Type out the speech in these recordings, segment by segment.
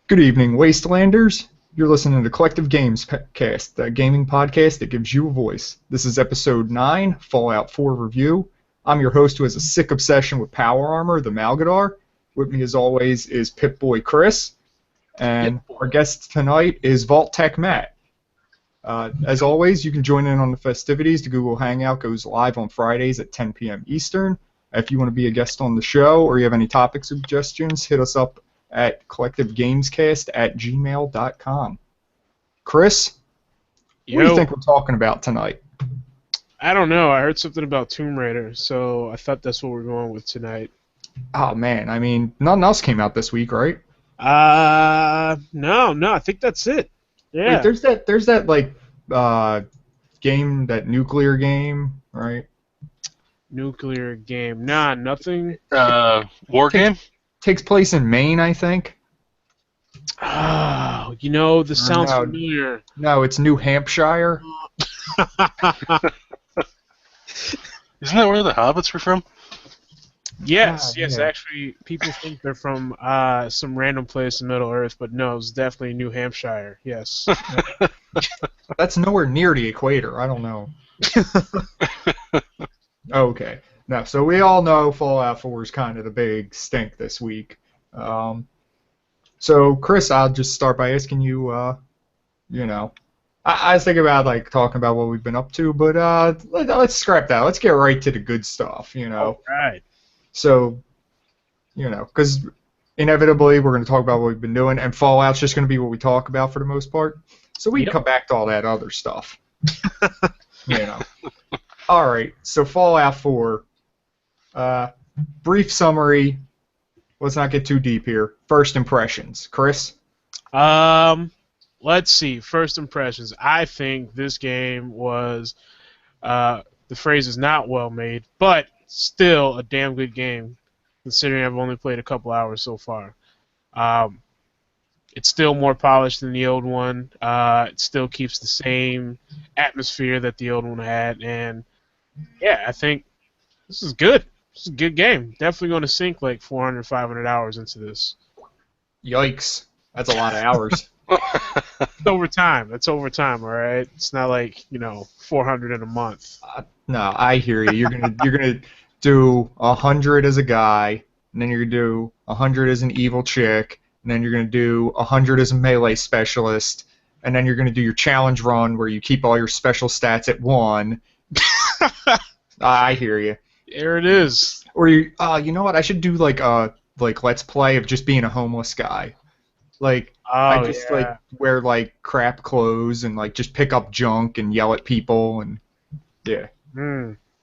Good evening, Wastelanders. You're listening to Collective Gamescast, the gaming podcast that gives you a voice. This is episode 9, Fallout 4 review. I'm your host who has a sick obsession with power armor, the Malgadar. With me, as always, is Pip-Boy Chris. And our guest tonight is Vault Tech Matt. As always, you can join in on the festivities. The Google Hangout goes live on Fridays at 10 p.m. Eastern. If you want to be a guest on the show or you have any topic suggestions, hit us up at collectivegamescast@gmail.com. Chris, what do you think we're talking about tonight? I don't know. I heard something about Tomb Raider, so I thought that's what we're going with tonight. Oh, man. I mean, nothing else came out this week, right? No. I think that's it. Yeah. Wait, there's that like game, that nuclear game, right? Nuclear game. Nah, nothing. War game? Takes place in Maine, I think. Oh, this sounds familiar. No, it's New Hampshire. Isn't that where the hobbits were from? Yes. Yeah. Actually, people think they're from some random place in Middle Earth, but no, it's definitely New Hampshire. Yes. That's nowhere near the equator. I don't know. Okay. No, so we all know Fallout 4 is kind of the big stink this week. So, Chris, I'll just start by asking you, I was thinking about talking about what we've been up to, but let's scrap that. Let's get right to the good stuff, All right. So, because inevitably we're going to talk about what we've been doing, and Fallout's just going to be what we talk about for the most part. So we can come back to all that other stuff. All right, so Fallout 4. Brief summary. Let's not get too deep here. First impressions. Chris? Let's see. First impressions. I think this game was, the phrase is not well made, but still a damn good game, considering I've only played a couple hours so far. It's still more polished than the old one. It still keeps the same atmosphere that the old one had, and yeah, I think this is good. It's a good game. Definitely going to sink like 400, 500 hours into this. Yikes. That's a lot of hours. It's overtime. That's overtime, all right? It's not like, 400 in a month. No, I hear you. You're gonna do 100 as a guy, and then you're gonna do 100 as an evil chick, and then you're gonna do 100 as a melee specialist, and then you're gonna do your challenge run where you keep all your special stats at 1. I hear you. There it is. Or you know what? I should do like let's play of just being a homeless guy. I just wear crap clothes and just pick up junk and yell at people and yeah.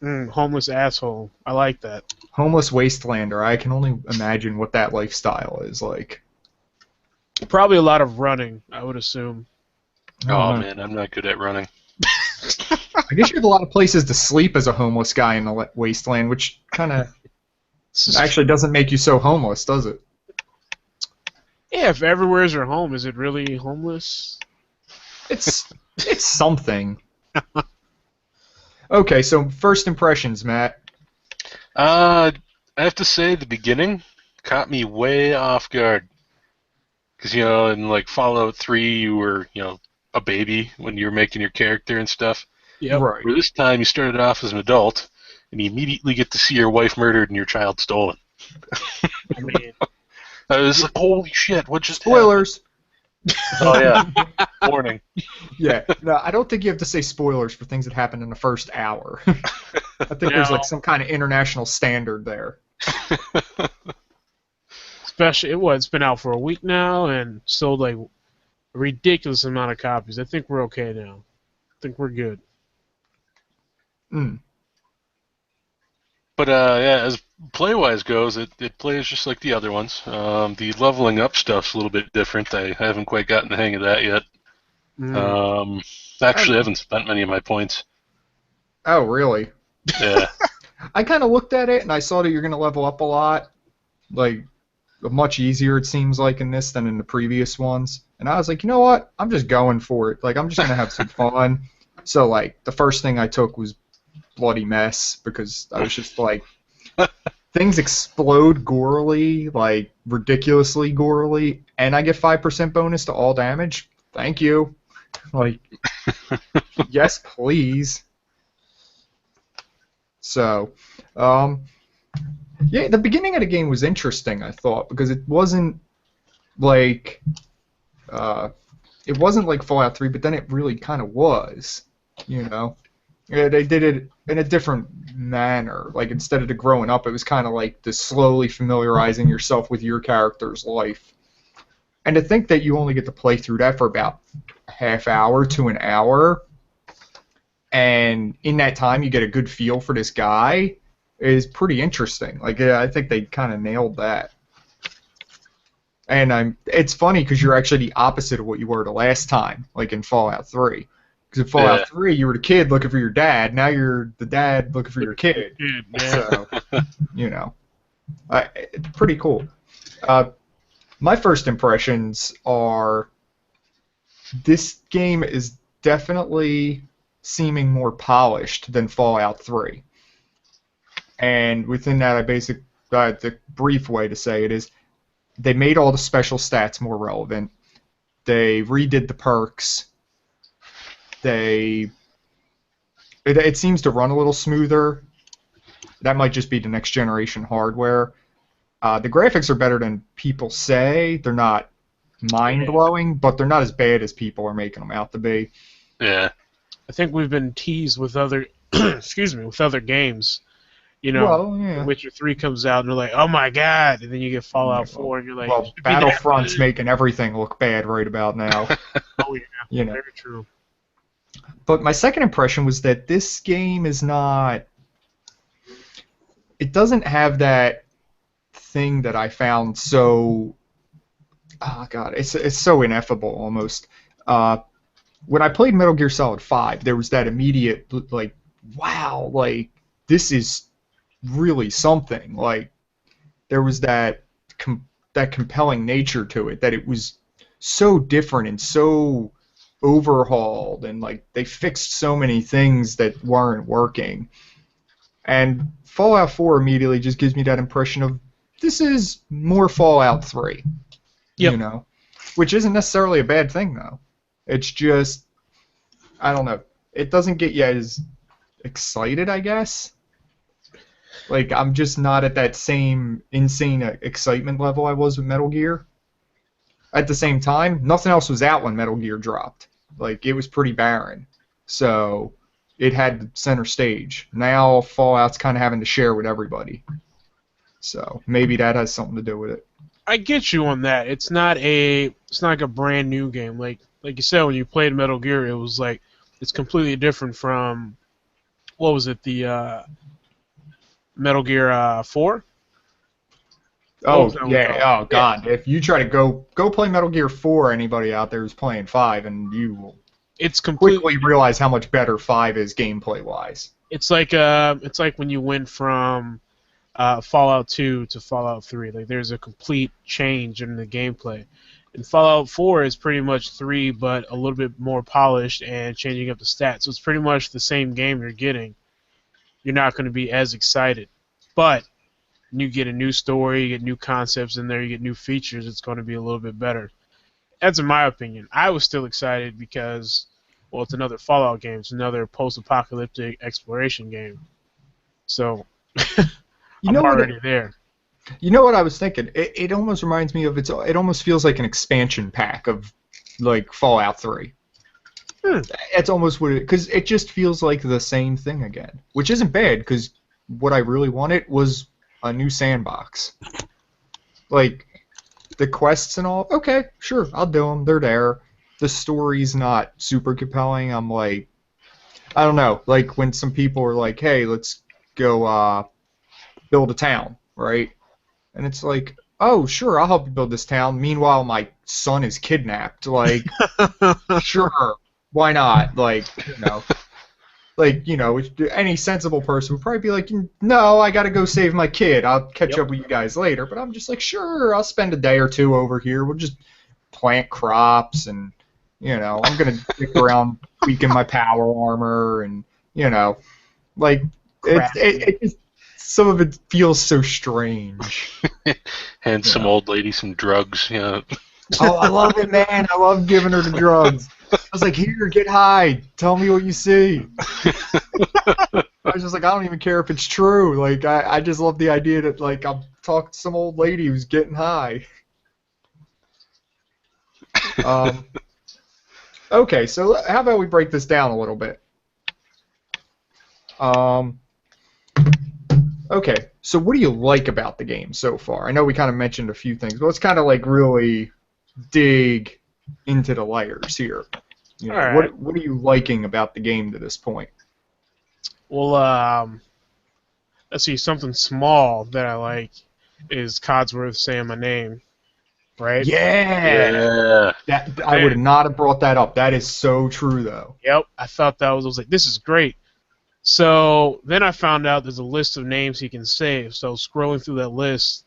Homeless asshole. I like that. Homeless wastelander. I can only imagine what that lifestyle is like. Probably a lot of running, I would assume. Oh man, I'm not good at running. I guess you have a lot of places to sleep as a homeless guy in the wasteland, which kind of actually doesn't make you so homeless, does it? Yeah, if everywhere's your home, is it really homeless? It's something. Okay, so first impressions, Matt. I have to say the beginning caught me way off guard. Because, in Fallout 3, you were, a baby when you were making your character and stuff. Yeah. Right. Where this time you started off as an adult, and you immediately get to see your wife murdered and your child stolen. I mean, I was like, holy shit, what just Spoilers. happened? Oh, yeah. Warning. Yeah. No, I don't think you have to say spoilers for things that happened in the first hour. I think there's some kind of international standard there. especially, it's been out for a week now and sold a ridiculous amount of copies. I think we're okay now. I think we're good. But as play-wise goes, it plays just like the other ones. The leveling up stuff's a little bit different. I haven't quite gotten the hang of that yet. Actually, I haven't spent many of my points. Oh, really? Yeah. I kind of looked at it and I saw that you're going to level up a lot. Much easier it seems like in this than in the previous ones. And I was like, you know what? I'm just going for it. I'm just going to have some fun. So, the first thing I took was Bloody Mess because I was just things explode gorily, like ridiculously gorily, and I get 5% bonus to all damage. Thank you. Like, yes, please. So, yeah, the beginning of the game was interesting, I thought, because like, uh, it wasn't like Fallout 3, but then it really kind of was, you know? Yeah, they did it in a different manner. Like, instead of the growing up, it was kind of like the slowly familiarizing yourself with your character's life. And to think that you only get to play through that for about a half hour to an hour, and in that time you get a good feel for this guy, is pretty interesting. Like, yeah, I think they kind of nailed that. And it's funny because you're actually the opposite of what you were the last time, like in Fallout 3. Because in Fallout 3, you were the kid looking for your dad. Now you're the dad looking for your kid. So, you know, it's pretty cool. My first impressions are this game is definitely seeming more polished than Fallout 3. And within that, the brief way to say it is they made all the special stats more relevant. They redid the perks. It seems to run a little smoother. That might just be the next generation hardware. The graphics are better than people say. They're not mind-blowing, but they're not as bad as people are making them out to be. Yeah. I think we've been teased with other, with other games. You know, Well, yeah. Witcher 3 comes out and they're like, oh my god, and then you get Fallout 4 and you're like, well, Battlefront's making everything look bad right about now. Oh yeah, very true. But my second impression was that this game is not. It doesn't have that thing that I found so. Oh god, it's so ineffable almost. When I played Metal Gear Solid 5, there was that immediate like, wow, like this is really something. Like there was that compelling nature to it, that it was so different and so overhauled, and like they fixed so many things that weren't working. And Fallout 4 immediately just gives me that impression of this is more Fallout 3. Yep. You know, which isn't necessarily a bad thing though. It's just, I don't know, it doesn't get you as excited, I guess. Like, I'm just not at that same insane excitement level I was with Metal Gear. At the same time, nothing else was out when Metal Gear dropped. Like, it was pretty barren. So, it had center stage. Now, Fallout's kind of having to share with everybody. So, maybe that has something to do with it. I get you on that. It's not like a brand new game. Like you said, when you played Metal Gear, it was like it's completely different from what was it, the Metal Gear 4? Oh yeah, oh god. Yeah. If you try to go play Metal Gear 4, anybody out there who's playing 5, and you will quickly realize how much better 5 is gameplay wise. It's like when you went from Fallout 2 to Fallout 3. Like there's a complete change in the gameplay. And Fallout 4 is pretty much 3, but a little bit more polished and changing up the stats. So it's pretty much the same game you're getting. You're not going to be as excited, but you get a new story, you get new concepts in there, you get new features. It's going to be a little bit better. That's in my opinion. I was still excited because, well, it's another Fallout game. It's another post-apocalyptic exploration game. So I'm already there. You know what I was thinking? It almost reminds me of it almost feels like an expansion pack of like Fallout 3. That's almost what because it just feels like the same thing again, which isn't bad because what I really wanted was a new sandbox. Like the quests and all, okay, sure, I'll do them. They're there. The story's not super compelling. I'm like, I don't know. Like when some people are like, hey, let's go build a town, right? And it's like, oh, sure, I'll help you build this town. Meanwhile, my son is kidnapped. Like, sure, why not? Like, any sensible person would probably be like, no, I gotta go save my kid. I'll catch up with you guys later. But I'm just like, sure, I'll spend a day or two over here. We'll just plant crops and, I'm gonna stick around tweaking my power armor and, like, it just some of it feels so strange. Hand some old lady some drugs. Oh, I love it, man. I love giving her the drugs. I was like, here, get high. Tell me what you see. I was just like, I don't even care if it's true. Like, I just love the idea that, like, I'm talking to some old lady who's getting high. Okay, so how about we break this down a little bit? Okay, so what do you like about the game so far? I know we kind of mentioned a few things, but let's kind of like really dig into the layers here. You know, All right. what are you liking about the game to this point? Well, let's see. Something small that I like is Codsworth saying my name, right? Yeah. I would not have brought that up. That is so true, though. Yep. I thought I was like, this is great. So then I found out there's a list of names he can save. So scrolling through that list,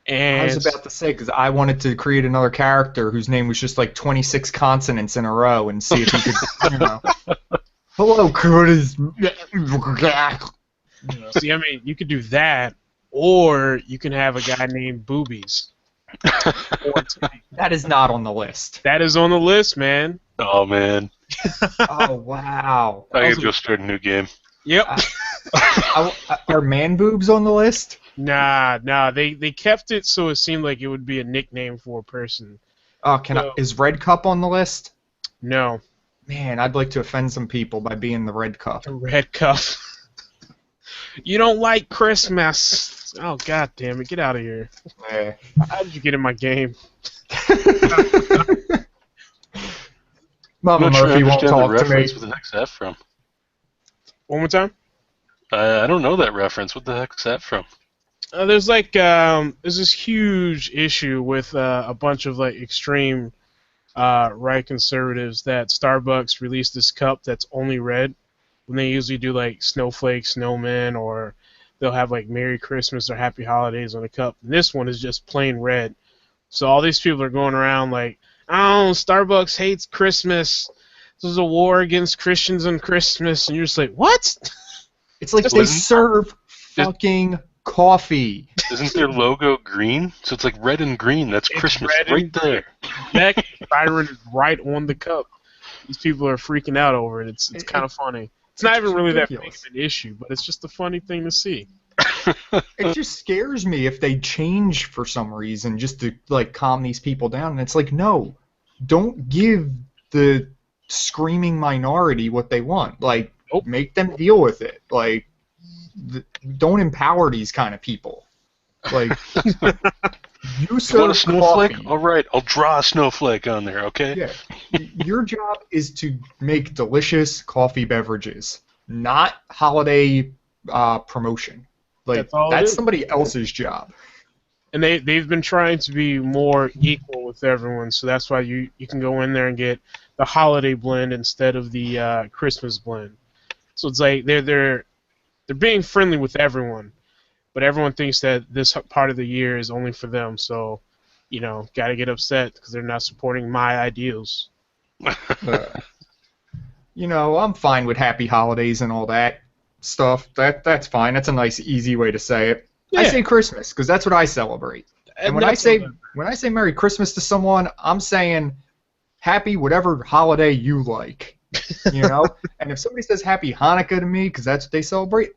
and I was about to say, because I wanted to create another character whose name was just like 26 consonants in a row and see if he could, you know. Hello, Curtis. See, I mean, you could do that, or you can have a guy named Boobies. That is not on the list. That is on the list, man. Oh, man. Oh, wow. I could go start a new game. Yep. Are man boobs on the list? Nah. They kept it so it seemed like it would be a nickname for a person. Oh, is Red Cup on the list? No. Man, I'd like to offend some people by being the Red Cup. The Red Cup. You don't like Christmas. Oh, god damn it. Get out of here. Yeah. How did you get in my game? Mama Murphy won't talk to me. What's the XF from? One more time? I don't know that reference. What the heck is that from? There's like there's this huge issue with a bunch of like extreme right conservatives that Starbucks released this cup that's only red when they usually do like snowflake, snowman, or they'll have like Merry Christmas or Happy Holidays on the cup. And this one is just plain red. So all these people are going around like, oh, Starbucks hates Christmas. This is a war against Christians on Christmas. And you're just like, what? It's like they serve fucking coffee. Isn't their logo green? So it's like red and green. That's Christmas right there. That siren is right on the cup. These people are freaking out over it. It's kind of funny. It's not even really that big of an issue, but it's just a funny thing to see. It just scares me if they change for some reason just to like calm these people down. And it's like, no, don't give the screaming minority what they want. Like, make them deal with it. Like, don't empower these kind of people. Like, you want a snowflake? coffee. All right, I'll draw a snowflake on there. Okay. Yeah. Your job is to make delicious coffee beverages, not holiday promotion. Like, that's somebody else's job. And they've been trying to be more equal with everyone, so that's why you can go in there and get the holiday blend instead of the Christmas blend. So it's like they're being friendly with everyone, but everyone thinks that this part of the year is only for them. So, you know, got to get upset because they're not supporting my ideals. You know, I'm fine with happy holidays and all that stuff. That's fine. That's a nice, easy way to say it. Yeah. I say Christmas because that's what I celebrate. And when I say Merry Christmas to someone, I'm saying happy whatever holiday you like. You know? And if somebody says Happy Hanukkah to me because that's what they celebrate,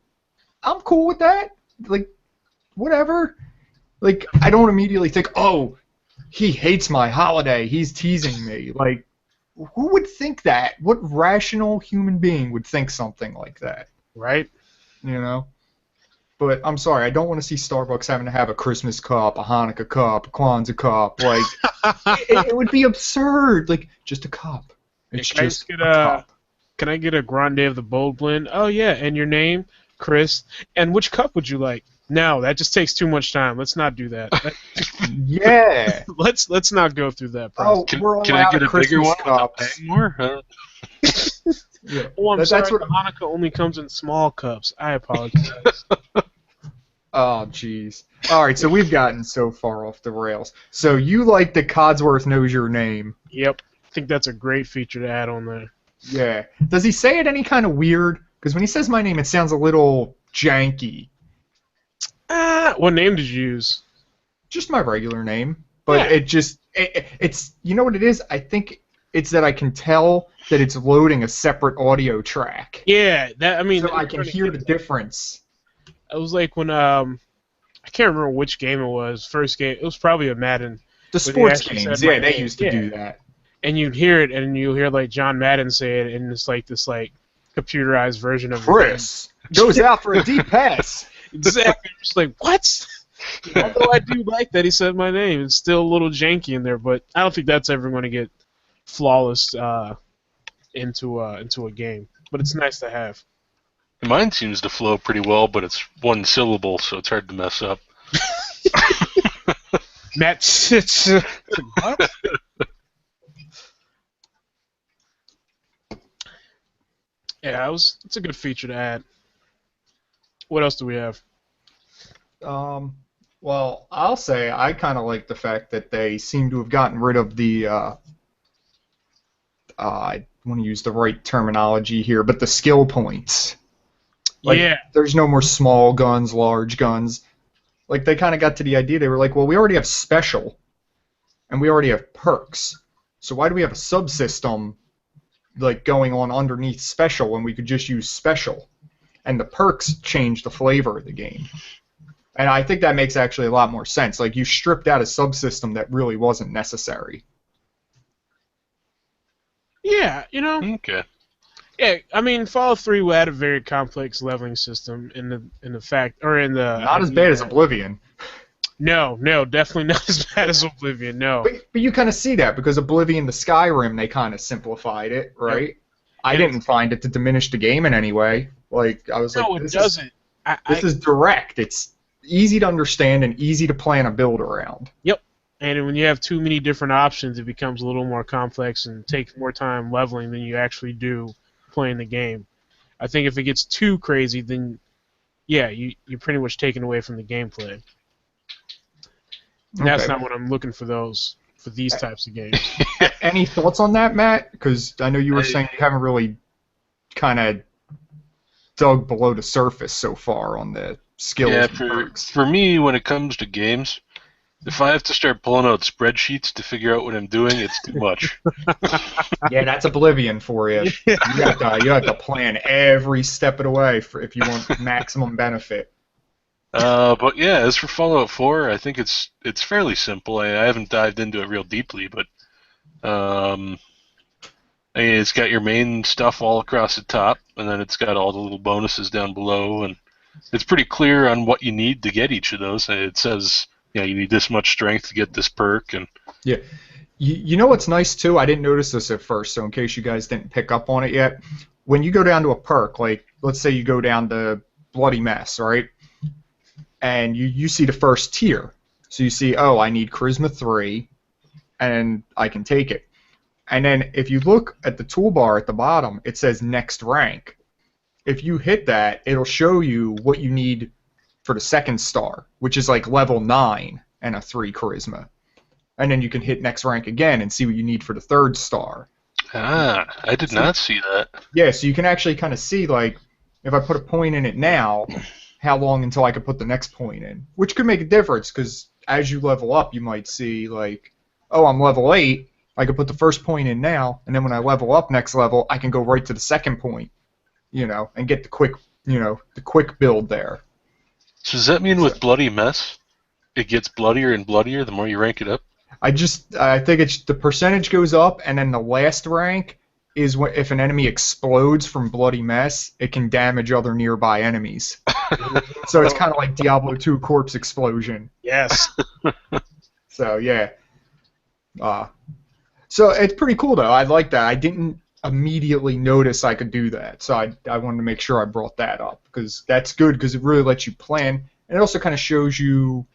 I'm cool with that. Like, whatever. Like, I don't immediately think, oh, he hates my holiday. He's teasing me. Like, who would think that? What rational human being would think something like that? Right? You know? But I'm sorry, I don't want to see Starbucks having to have a Christmas cup, a Hanukkah cup, a Kwanzaa cup. Like, it would be absurd. Like, just a cup. It's just a cup. Can I get a grande of the bold blend? Oh, yeah, and your name? Chris. And which cup would you like? No, that just takes too much time. Let's not do that. Yeah. Let's not go through that process. Can I get a bigger one without paying more? Yeah. Oh, I'm sorry. Hanukkah only comes in small cups. I apologize. Oh, jeez. All right, so we've gotten so far off the rails. So you like that Codsworth knows your name. Yep. I think that's a great feature to add on there. Yeah. Does he say it any kind of weird? Because when he says my name, it sounds a little janky. What name did you use? Just my regular name, but Yeah. it's you know what it is? I think it's that I can tell that it's loading a separate audio track, Yeah, that I mean, so it's I can starting to hear get the to that. difference. It was like when I can't remember which game it was. First game, it was probably a Madden, The where they sports actually said games, my yeah, they name. used to Yeah, do that. and you'd hear it, and you'll hear like John Madden say it, and it's like this like computerized version of your name. Chris goes out for a deep pass. Exactly. I'm just like, what? Although I do like that he said my name, it's still a little janky in there, but I don't think that's ever going to get flawless into a game. But it's nice to have. Mine seems to flow pretty well, but it's one syllable, so it's hard to mess up. Matt, what? Yeah, it's a good feature to add. What else do we have? Um, well, I'll say I kind of like the fact that they seem to have gotten rid of the. I want to use the right terminology here, but the skill points. Like, Yeah, there's no more small guns, large guns. Like, they kind of got to the idea. They were like, well, we already have special, and we already have perks. So why do we have a subsystem like going on underneath special when we could just use special? And the perks change the flavor of the game. And I think that makes actually a lot more sense. Like, you stripped out a subsystem that really wasn't necessary. yeah, Okay. yeah. I mean, Fallout 3 had a very complex leveling system in the fact or in the Not as idea bad as that Oblivion. no, definitely not as bad as Oblivion. No, But you kind of see that because Oblivion to Skyrim, they kind of simplified it, yep. right? I And didn't find it to diminish the game in any way. Like, I was like, no, it doesn't. this is direct. It's easy to understand and easy to plan a build around. Yep. And when you have too many different options, it becomes a little more complex and takes more time leveling than you actually do playing the game. I think if it gets too crazy, then yeah, you're pretty much taken away from the gameplay. And that's Okay. not what I'm looking for these types of games. Any thoughts on that, Matt? Because I know you were I- saying you haven't really kind of dug below the surface so far on the skills Yeah, and perks. for me, when it comes to games, if I have to start pulling out spreadsheets to figure out what I'm doing, it's too much. Yeah, that's Oblivion for you. You have to plan every step of the way for if you want maximum benefit. But yeah, as for Fallout 4, I think it's fairly simple. I haven't dived into it real deeply, but um, I mean, it's got your main stuff all across the top, and then it's got all the little bonuses down below, and it's pretty clear on what you need to get each of those. It says, you need this much strength to get this perk, and Yeah. You know what's nice too? I didn't notice this at first, so in case you guys didn't pick up on it yet, when you go down to a perk, like let's say you go down to Bloody Mess, right? And you see the first tier. So you see, oh, I need Charisma 3, and I can take it. And then if you look at the toolbar at the bottom, it says next rank. If you hit that, it'll show you what you need for the second star, which is like level 9 and a 3 Charisma. And then you can hit next rank again and see what you need for the third star. I did not see that. Yeah, so you can actually kind of see, like, if I put a point in it now, how long until I could put the next point in, which could make a difference because as you level up, you might see, like, oh, I'm level 8, I could put the first point in now, and then when I level up next level, I can go right to the second point, and get the quick build there. So does that mean with Bloody Mess, it gets bloodier and bloodier the more you rank it up? I think it's the percentage goes up, and then the last rank is if an enemy explodes from Bloody Mess, it can damage other nearby enemies. So it's kind of like Diablo 2 Corpse Explosion. Yes. So yeah. So it's pretty cool though. I like that. I didn't immediately notice I could do that, so I wanted to make sure I brought that up because that's good because it really lets you plan, and it also kind of shows you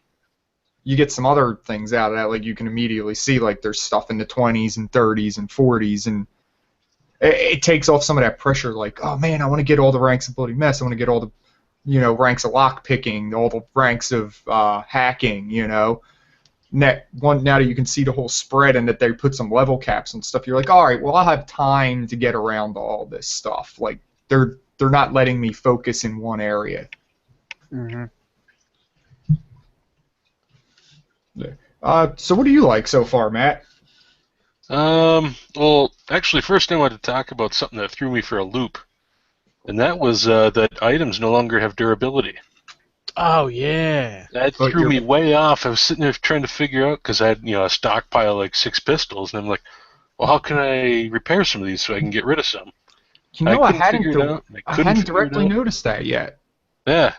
get some other things out of that. Like you can immediately see like there's stuff in the 20s and 30s and 40s, and it takes off some of that pressure. Like, oh man, I want to get all the ranks of Bloody Mess. I want to get all the ranks of lock picking, all the ranks of hacking. Now that you can see the whole spread and that they put some level caps and stuff, you're like, all right, well, I'll have time to get around all this stuff. Like they're not letting me focus in one area. Mm-hmm. Yeah. So what do you like so far, Matt? Well, actually, first I wanted to talk about something that threw me for a loop, and that was that items no longer have durability. Oh yeah. That Oh, threw me way off. I was sitting there trying to figure out because I had a stockpile like 6 pistols, and I'm like, well, how can I repair some of these so I can get rid of some? you I know, couldn't figure it out. I I couldn't hadn't figure it directly out. noticed that yet. Yeah.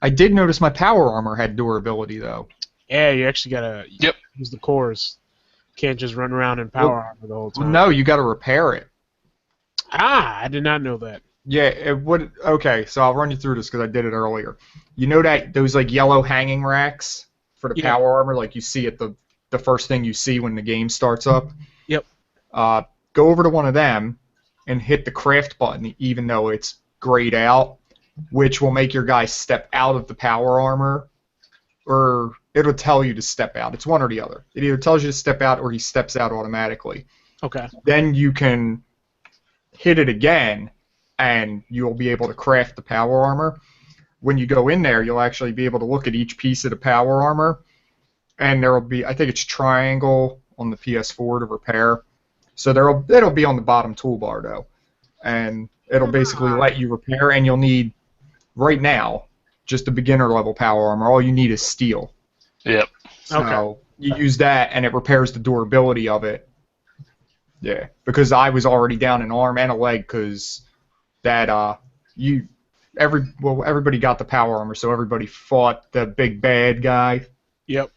I did notice my power armor had durability though. Yeah, you actually gotta Yep. use the cores. Can't just run around in Well, power armor the whole Well, time. no, you got to repair it. Ah, I did not know that. Yeah, it would. Okay, so I'll run you through this because I did it earlier. You know that those like yellow hanging racks for the Yeah. power armor, like you see at the first thing you see when the game starts up. Yep. Go over to one of them and hit the craft button, even though it's grayed out, which will make your guy step out of the power armor, or it'll tell you to step out. It's one or the other. It either tells you to step out or he steps out automatically. Okay. Then you can hit it again, and you'll be able to craft the power armor. When you go in there, you'll actually be able to look at each piece of the power armor, and there will be, I think it's triangle on the PS4 to repair. So it'll be on the bottom toolbar though, and it'll basically let you repair. And you'll need right now just a beginner level power armor. All you need is steel. Yep. So Okay. you use that, and it repairs the durability of it. Yeah, because I was already down an arm and a leg because that everybody got the power armor, so everybody fought the big bad guy. Yep.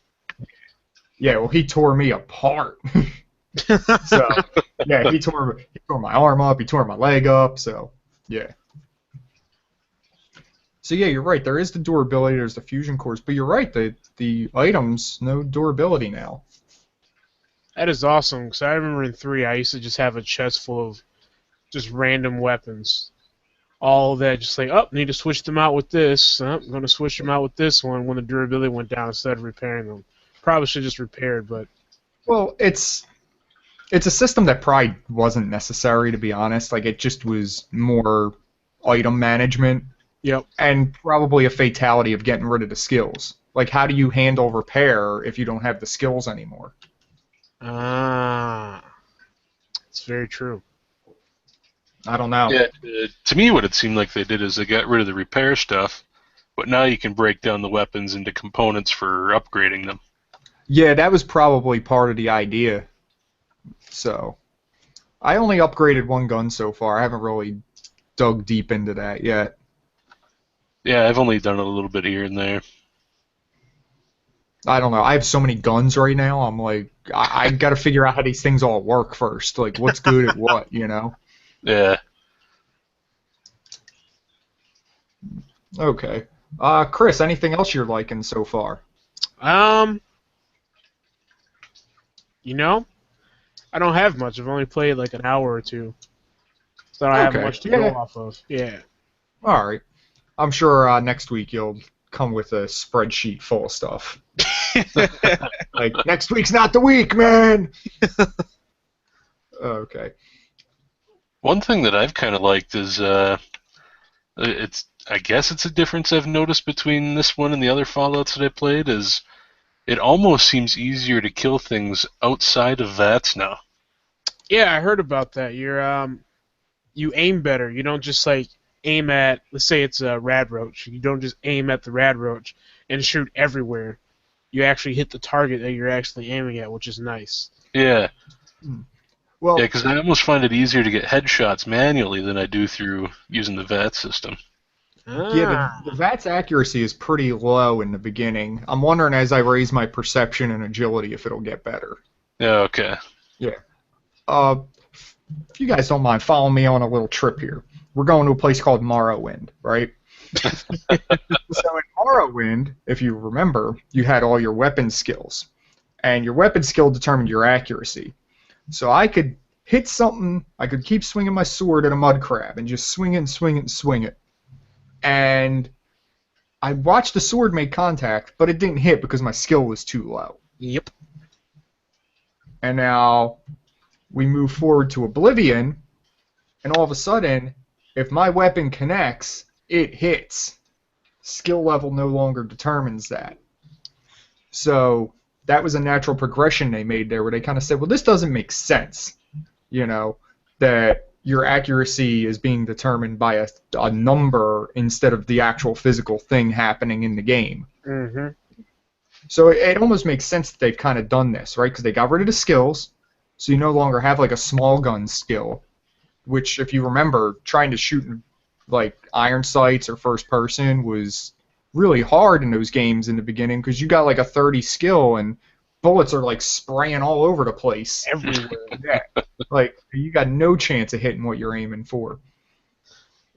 Yeah, well he tore me apart. So yeah, he tore my arm up, he tore my leg up, so yeah. So yeah, you're right. There is the durability, there's the fusion cores, but you're right. The items no durability now. That is awesome. Because I remember in 3, I used to just have a chest full of just random weapons. All of that, just like, oh, need to switch them out with this. Oh, I'm going to switch them out with this one when the durability went down instead of repairing them. Probably should just repaired, but Well, it's a system that probably wasn't necessary, to be honest. Like, it just was more item management yep. and probably a fatality of getting rid of the skills. Like, how do you handle repair if you don't have the skills anymore? Ah, it's very true. I don't know. Yeah. To me, what it seemed like they did is they got rid of the repair stuff, but now you can break down the weapons into components for upgrading them. Yeah, that was probably part of the idea. So, I only upgraded one gun so far. I haven't really dug deep into that yet. Yeah, I've only done it a little bit here and there. I don't know. I have so many guns right now. I'm like, I got to figure out how these things all work first. Like, what's good at what, you know? Yeah. Okay. Chris, anything else you're liking so far? You know, I don't have much. I've only played like an hour or two, so I don't have Okay. much to Yeah. go off of. Yeah. All right. I'm sure next week you'll come with a spreadsheet full of stuff. Like, next week's not the week, man! Okay. One thing that I've kind of liked is I guess it's a difference I've noticed between this one and the other Fallouts that I played is it almost seems easier to kill things outside of VATS now. Yeah, I heard about that. You aim better. You don't just like aim at, let's say it's a rad roach. You don't just aim at the rad roach and shoot everywhere. You actually hit the target that you're actually aiming at, which is nice. Yeah. Well, Yeah, because I almost find it easier to get headshots manually than I do through using the VATS system. yeah, the VATS accuracy is pretty low in the beginning. I'm wondering as I raise my perception and agility if it'll get better. Yeah, okay. Yeah. If you guys don't mind, follow me on a little trip here. We're going to a place called Morrowind, right? So in Morrowind, if you remember, you had all your weapon skills, and your weapon skill determined your accuracy. So I could hit something, I could keep swinging my sword at a mud crab and just swing it and swing it and swing it. And I watched the sword make contact, but it didn't hit because my skill was too low. Yep. And now we move forward to Oblivion, and all of a sudden, if my weapon connects, it hits. Skill level no longer determines that. So that was a natural progression they made there, where they kind of said, well, this doesn't make sense, you know, that your accuracy is being determined by a number instead of the actual physical thing happening in the game. Mm-hmm. So it almost makes sense that they've kind of done this, right? Because they got rid of the skills, so you no longer have like a small gun skill, which, if you remember, trying to shoot like iron sights or first person was really hard in those games in the beginning because you got like a 30 skill and bullets are like spraying all over the place. Everywhere. Yeah. Like, you got no chance of hitting what you're aiming for.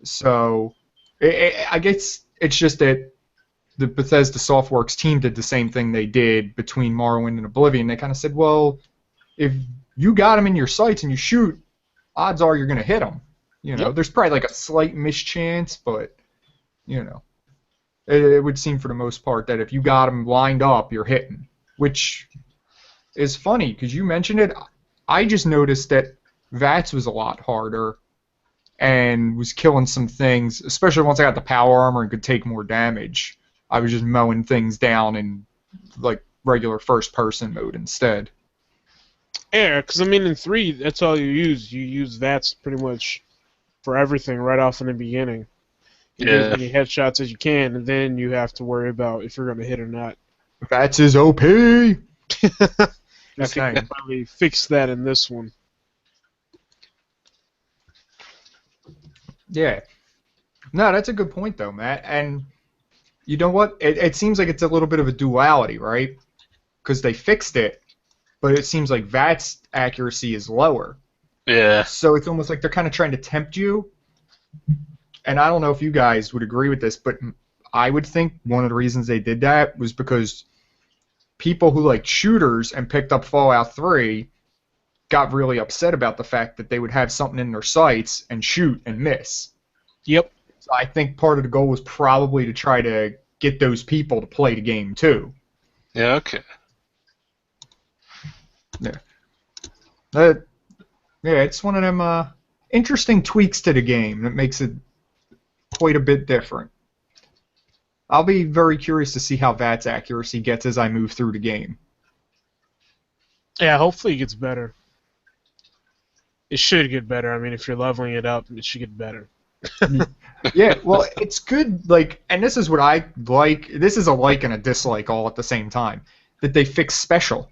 So, I guess it's just that the Bethesda Softworks team did the same thing they did between Morrowind and Oblivion. They kind of said, well, if you got them in your sights and you shoot, odds are you're going to hit them. You know, There's probably like a slight mischance, but, you know, it would seem for the most part that if you got them lined up, you're hitting, which is funny because you mentioned it. I just noticed that VATS was a lot harder and was killing some things, especially once I got the power armor and could take more damage. I was just mowing things down in like regular first-person mode instead. Yeah, because I mean, in 3, that's all you use. You use VATS pretty much for everything right off in the beginning. You get as many headshots as you can, and then you have to worry about if you're going to hit or not. VATS is OP! I think they probably fixed that in this one. Yeah. No, that's a good point, though, Matt. And you know what? It seems like it's a little bit of a duality, right? Because they fixed it, but it seems like VATS accuracy is lower. Yeah. So it's almost like they're kind of trying to tempt you. And I don't know if you guys would agree with this, but I would think one of the reasons they did that was because people who liked shooters and picked up Fallout 3 got really upset about the fact that they would have something in their sights and shoot and miss. Yep. So I think part of the goal was probably to try to get those people to play the game too. Yeah, okay. Yeah. Yeah, it's one of them interesting tweaks to the game that makes it quite a bit different. I'll be very curious to see how VATS accuracy gets as I move through the game. Yeah, hopefully it gets better. It should get better. I mean, if you're leveling it up, it should get better. Yeah, well, it's good, like, and this is what I like. This is a like and a dislike all at the same time, that they fix special.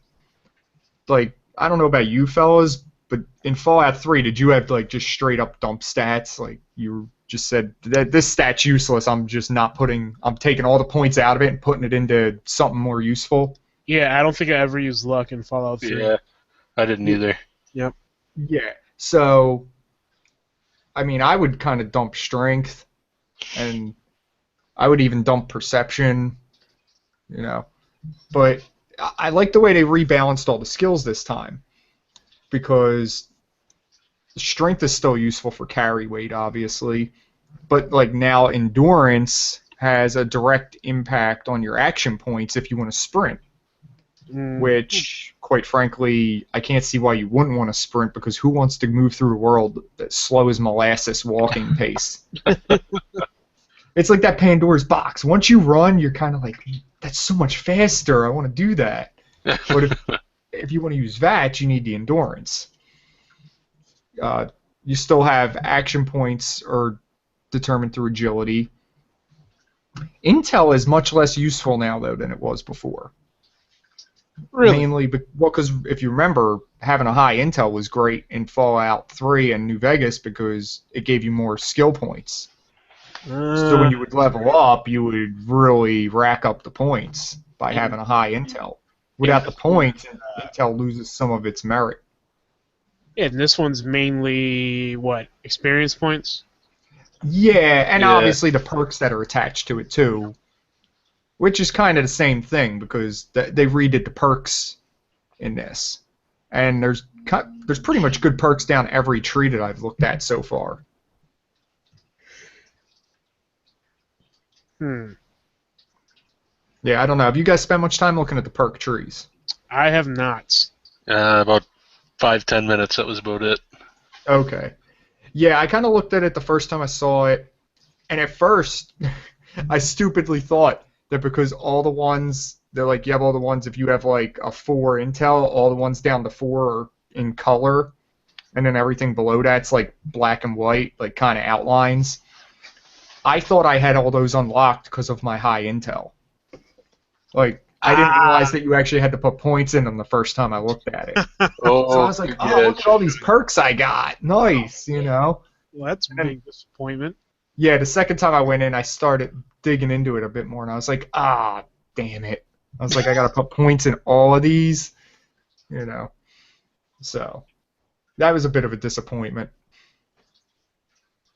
Like, I don't know about you fellas, but in Fallout 3, did you have, like, just straight up dump stats? Like, you just said, that this stat's useless, I'm taking all the points out of it and putting it into something more useful? Yeah, I don't think I ever used luck in Fallout 3. Yeah, I didn't either. Yep. Yeah, so, I mean, I would kind of dump strength, and I would even dump perception, you know. But I like the way they rebalanced all the skills this time, because strength is still useful for carry weight, obviously, but like now endurance has a direct impact on your action points if you want to sprint. Which, quite frankly, I can't see why you wouldn't want to sprint, because who wants to move through the world at slow as molasses walking pace? It's like that Pandora's box. Once you run, you're kind of like, that's so much faster, I want to do that. But if you want to use VATS, you need the endurance. You still have action points are determined through agility. Intel is much less useful now, though, than it was before. Really? Mainly, because if you remember, having a high intel was great in Fallout 3 and New Vegas because it gave you more skill points. So when you would level up, you would really rack up the points by having a high intel. Without the points, intel loses some of its merit. Yeah, and this one's mainly, what, experience points? Yeah, and obviously the perks that are attached to it, too. Which is kind of the same thing, because they redid the perks in this. And there's pretty much good perks down every tree that I've looked at so far. Yeah, I don't know. Have you guys spent much time looking at the perk trees? I have not. About 5-10 minutes, that was about it. Okay. Yeah, I kind of looked at it the first time I saw it, and at first, I stupidly thought that because all the ones They're like, you have all the ones, if you have like a 4 Intel, all the ones down to 4 are in color, and then everything below that's like black and white, like kind of outlines. I thought I had all those unlocked because of my high Intel. Like, I didn't realize that you actually had to put points in them the first time I looked at it. Oh, So I was like, oh, look at all these perks I got. Nice, you know? Well, that's a big disappointment. Yeah, the second time I went in, I started digging into it a bit more, and I was like, ah, damn it. I was like, I got to put points in all of these, you know? So, that was a bit of a disappointment.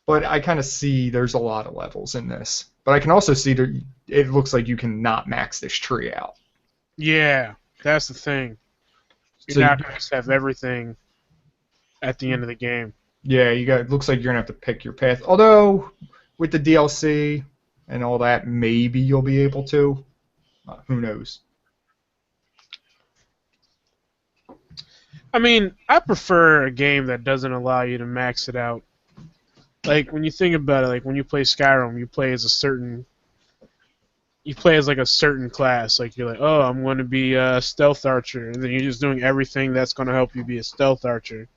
But I kind of see there's a lot of levels in this. But I can also see that it looks like you can not max this tree out. Yeah, that's the thing. You're So not going to have everything at the end of the game. Yeah, it looks like you're going to have to pick your path. Although, with the DLC and all that, maybe you'll be able to. Who knows? I mean, I prefer a game that doesn't allow you to max it out. Like, when you think about it, like, when you play Skyrim, you play as like a certain class. Like, you're like, oh, I'm going to be a stealth archer. And then you're just doing everything that's going to help you be a stealth archer.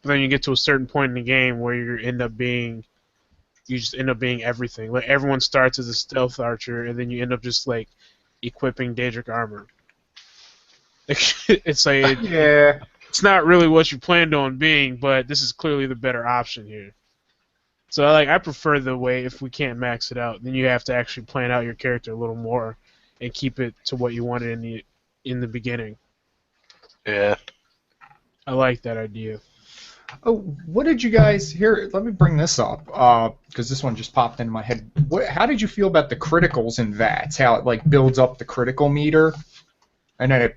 But then you get to a certain point in the game where you just end up being everything. Like, everyone starts as a stealth archer, and then you end up just, like, equipping Daedric armor. It's like, Yeah. it's not really what you planned on being, but this is clearly the better option here. So I prefer the way, if we can't max it out, then you have to actually plan out your character a little more and keep it to what you wanted in the beginning. Yeah. I like that idea. Oh, what did you guys here? Let me bring this up because this one just popped into my head. How did you feel about the criticals in VATS? How it like builds up the critical meter, and then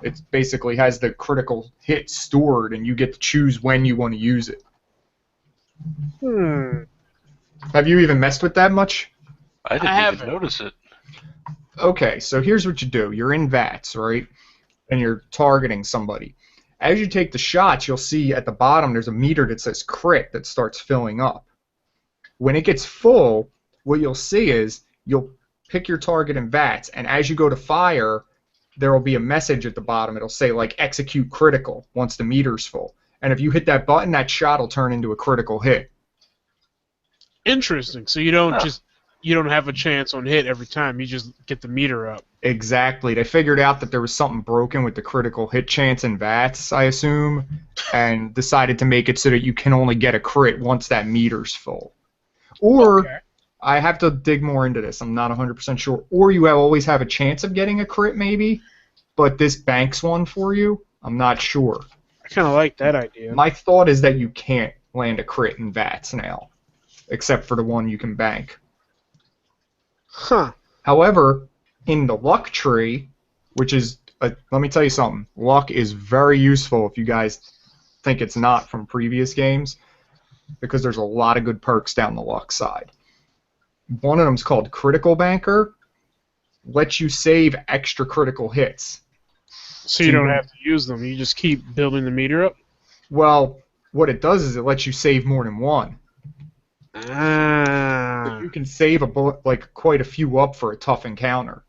it basically has the critical hit stored, and you get to choose when you want to use it. Have you even messed with that much? I didn't even notice it. Okay, so here's what you do. You're in VATS, right? And you're targeting somebody. As you take the shots, you'll see at the bottom there's a meter that says crit that starts filling up. When it gets full, what you'll see is you'll pick your target in VATS, and as you go to fire, there will be a message at the bottom. It'll say, like, execute critical once the meter's full. And if you hit that button, that shot will turn into a critical hit. Interesting. So you don't have a chance on hit every time. You just get the meter up. Exactly. They figured out that there was something broken with the critical hit chance in VATS, I assume, and decided to make it so that you can only get a crit once that meter's full. Or, okay. I have to dig more into this. I'm not 100% sure. Or you always have a chance of getting a crit, maybe, but this banks one for you. I'm not sure. I kind of like that idea. My thought is that you can't land a crit in VATS now, except for the one you can bank. Huh. However, in the luck tree, which is, let me tell you something, luck is very useful if you guys think it's not from previous games, because there's a lot of good perks down the luck side. One of them is called Critical Banker, lets you save extra critical hits. So you don't have to use them, you just keep building the meter up? Well, what it does is it lets you save more than one. Ah. You can save quite a few up for a tough encounter.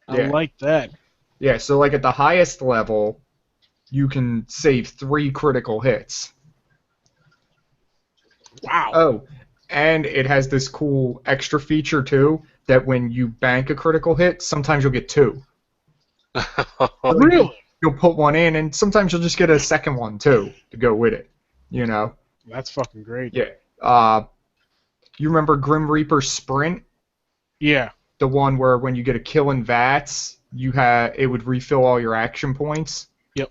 I like that. Yeah, so like at the highest level, you can save 3 critical hits. Wow. Oh, and it has this cool extra feature too, that when you bank a critical hit, sometimes you'll get 2. Really? You'll put one in, and sometimes you'll just get a second one too to go with it. You know? That's fucking great. Yeah. You remember Grim Reaper Sprint? Yeah. The one where when you get a kill in VATS, it would refill all your action points? Yep.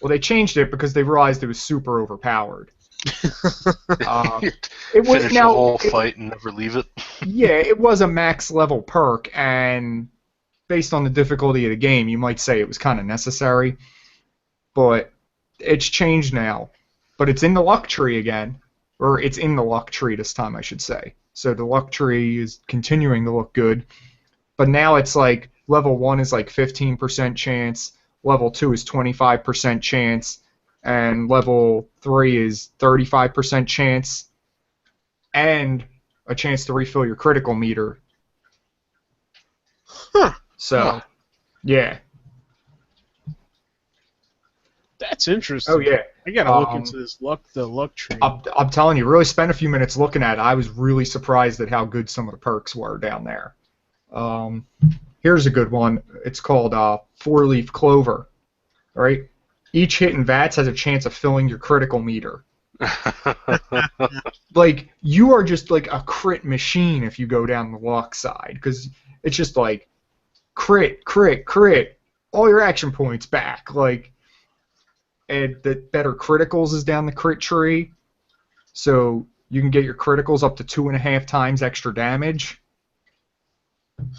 Well, they changed it because they realized it was super overpowered. It was finish the whole fight and never leave it. Yeah, it was a max level perk, and based on the difficulty of the game, you might say it was kind of necessary. But it's changed now. But it's in the luck tree again. Or it's in the luck tree this time, I should say. So the luck tree is continuing to look good. But now it's like level 1 is like 15% chance, level 2 is 25% chance, and level 3 is 35% chance, and a chance to refill your critical meter. Huh. So, Huh. yeah. That's Oh, interesting. yeah. I gotta look into this the luck tree. I'm telling you, really spent a few minutes looking at it. I was really surprised at how good some of the perks were down there. Um, Here's a good one. It's called Four-Leaf Clover. Right? Each hit in VATS has a chance of filling your critical meter. Like, you are just like a crit machine if you go down the luck side, because it's just like crit, crit, crit, all your action points back. Like, and the better criticals is down the crit tree, so you can get your criticals up to 2.5 times extra damage.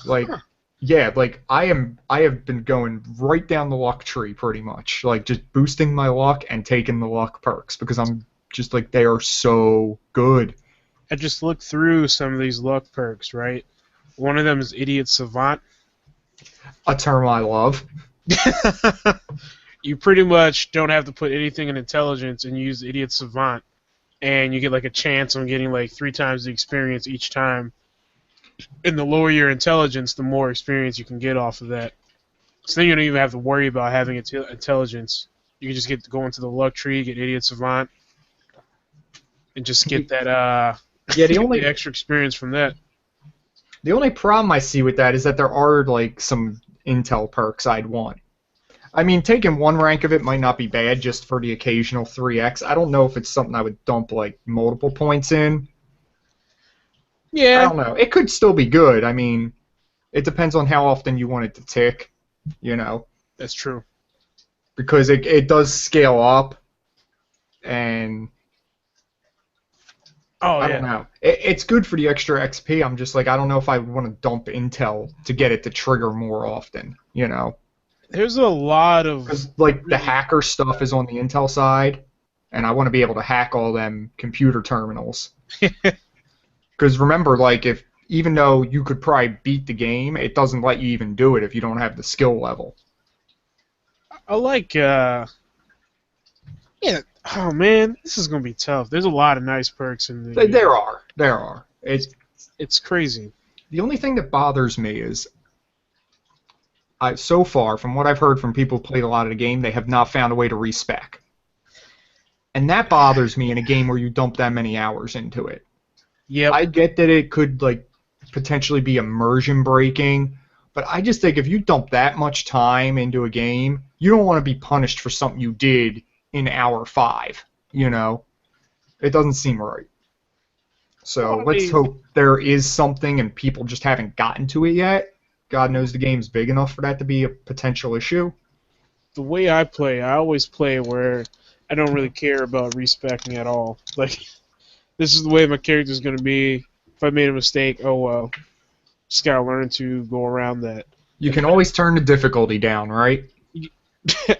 Like, Huh. yeah, like I have been going right down the luck tree pretty much, like just boosting my luck and taking the luck perks because I'm just like they are so good. I just looked through some of these luck perks, right? One of them is Idiot Savant. A term I love. You pretty much don't have to put anything in intelligence and use Idiot Savant, and you get like a chance on getting like 3 times the experience each time. And the lower your intelligence, the more experience you can get off of that. So then you don't even have to worry about having intelligence. You can just get to go into the luck tree, get Idiot Savant, and just get that Yeah, the get only the extra experience from that. the only problem I see with that is that there are like some intel perks I'd want. I mean, taking one rank of it might not be bad just for the occasional 3x. I don't know if it's something I would dump like multiple points in. I Yeah, don't know. It could still be good. I mean, it depends on how often you want it to tick, you know, that's true. because it does scale up, and Oh I don't yeah. know. It's good for the extra XP. I'm just like, I don't know if I want to dump intel to get it to trigger more often, you know, There's a lot of because like the really hacker stuff is on the intel side, and I want to be able to hack all them computer terminals. Because remember, like if even though you could probably beat the game, it doesn't let you even do it if you don't have the skill level. I like yeah. Oh man, this is gonna be tough. There's a lot of nice perks in the. There are. It's crazy. The only thing that bothers me is, so far, from what I've heard from people who played a lot of the game, they have not found a way to respec. And that bothers me in a game where you dump that many hours into it. Yep. I get that it could like potentially be immersion breaking, but I just think if you dump that much time into a game, you don't want to be punished for something you did in hour 5, you know? It doesn't seem right. So Well, I let's mean, hope there is something and people just haven't gotten to it yet. God knows the game's big enough for that to be a potential issue. the way I play, I always play where I don't really care about respecing at all. Like, this is the way my character's gonna be. If I made a mistake, oh well. Just gotta learn to go around that. You And can always turn the difficulty down, right?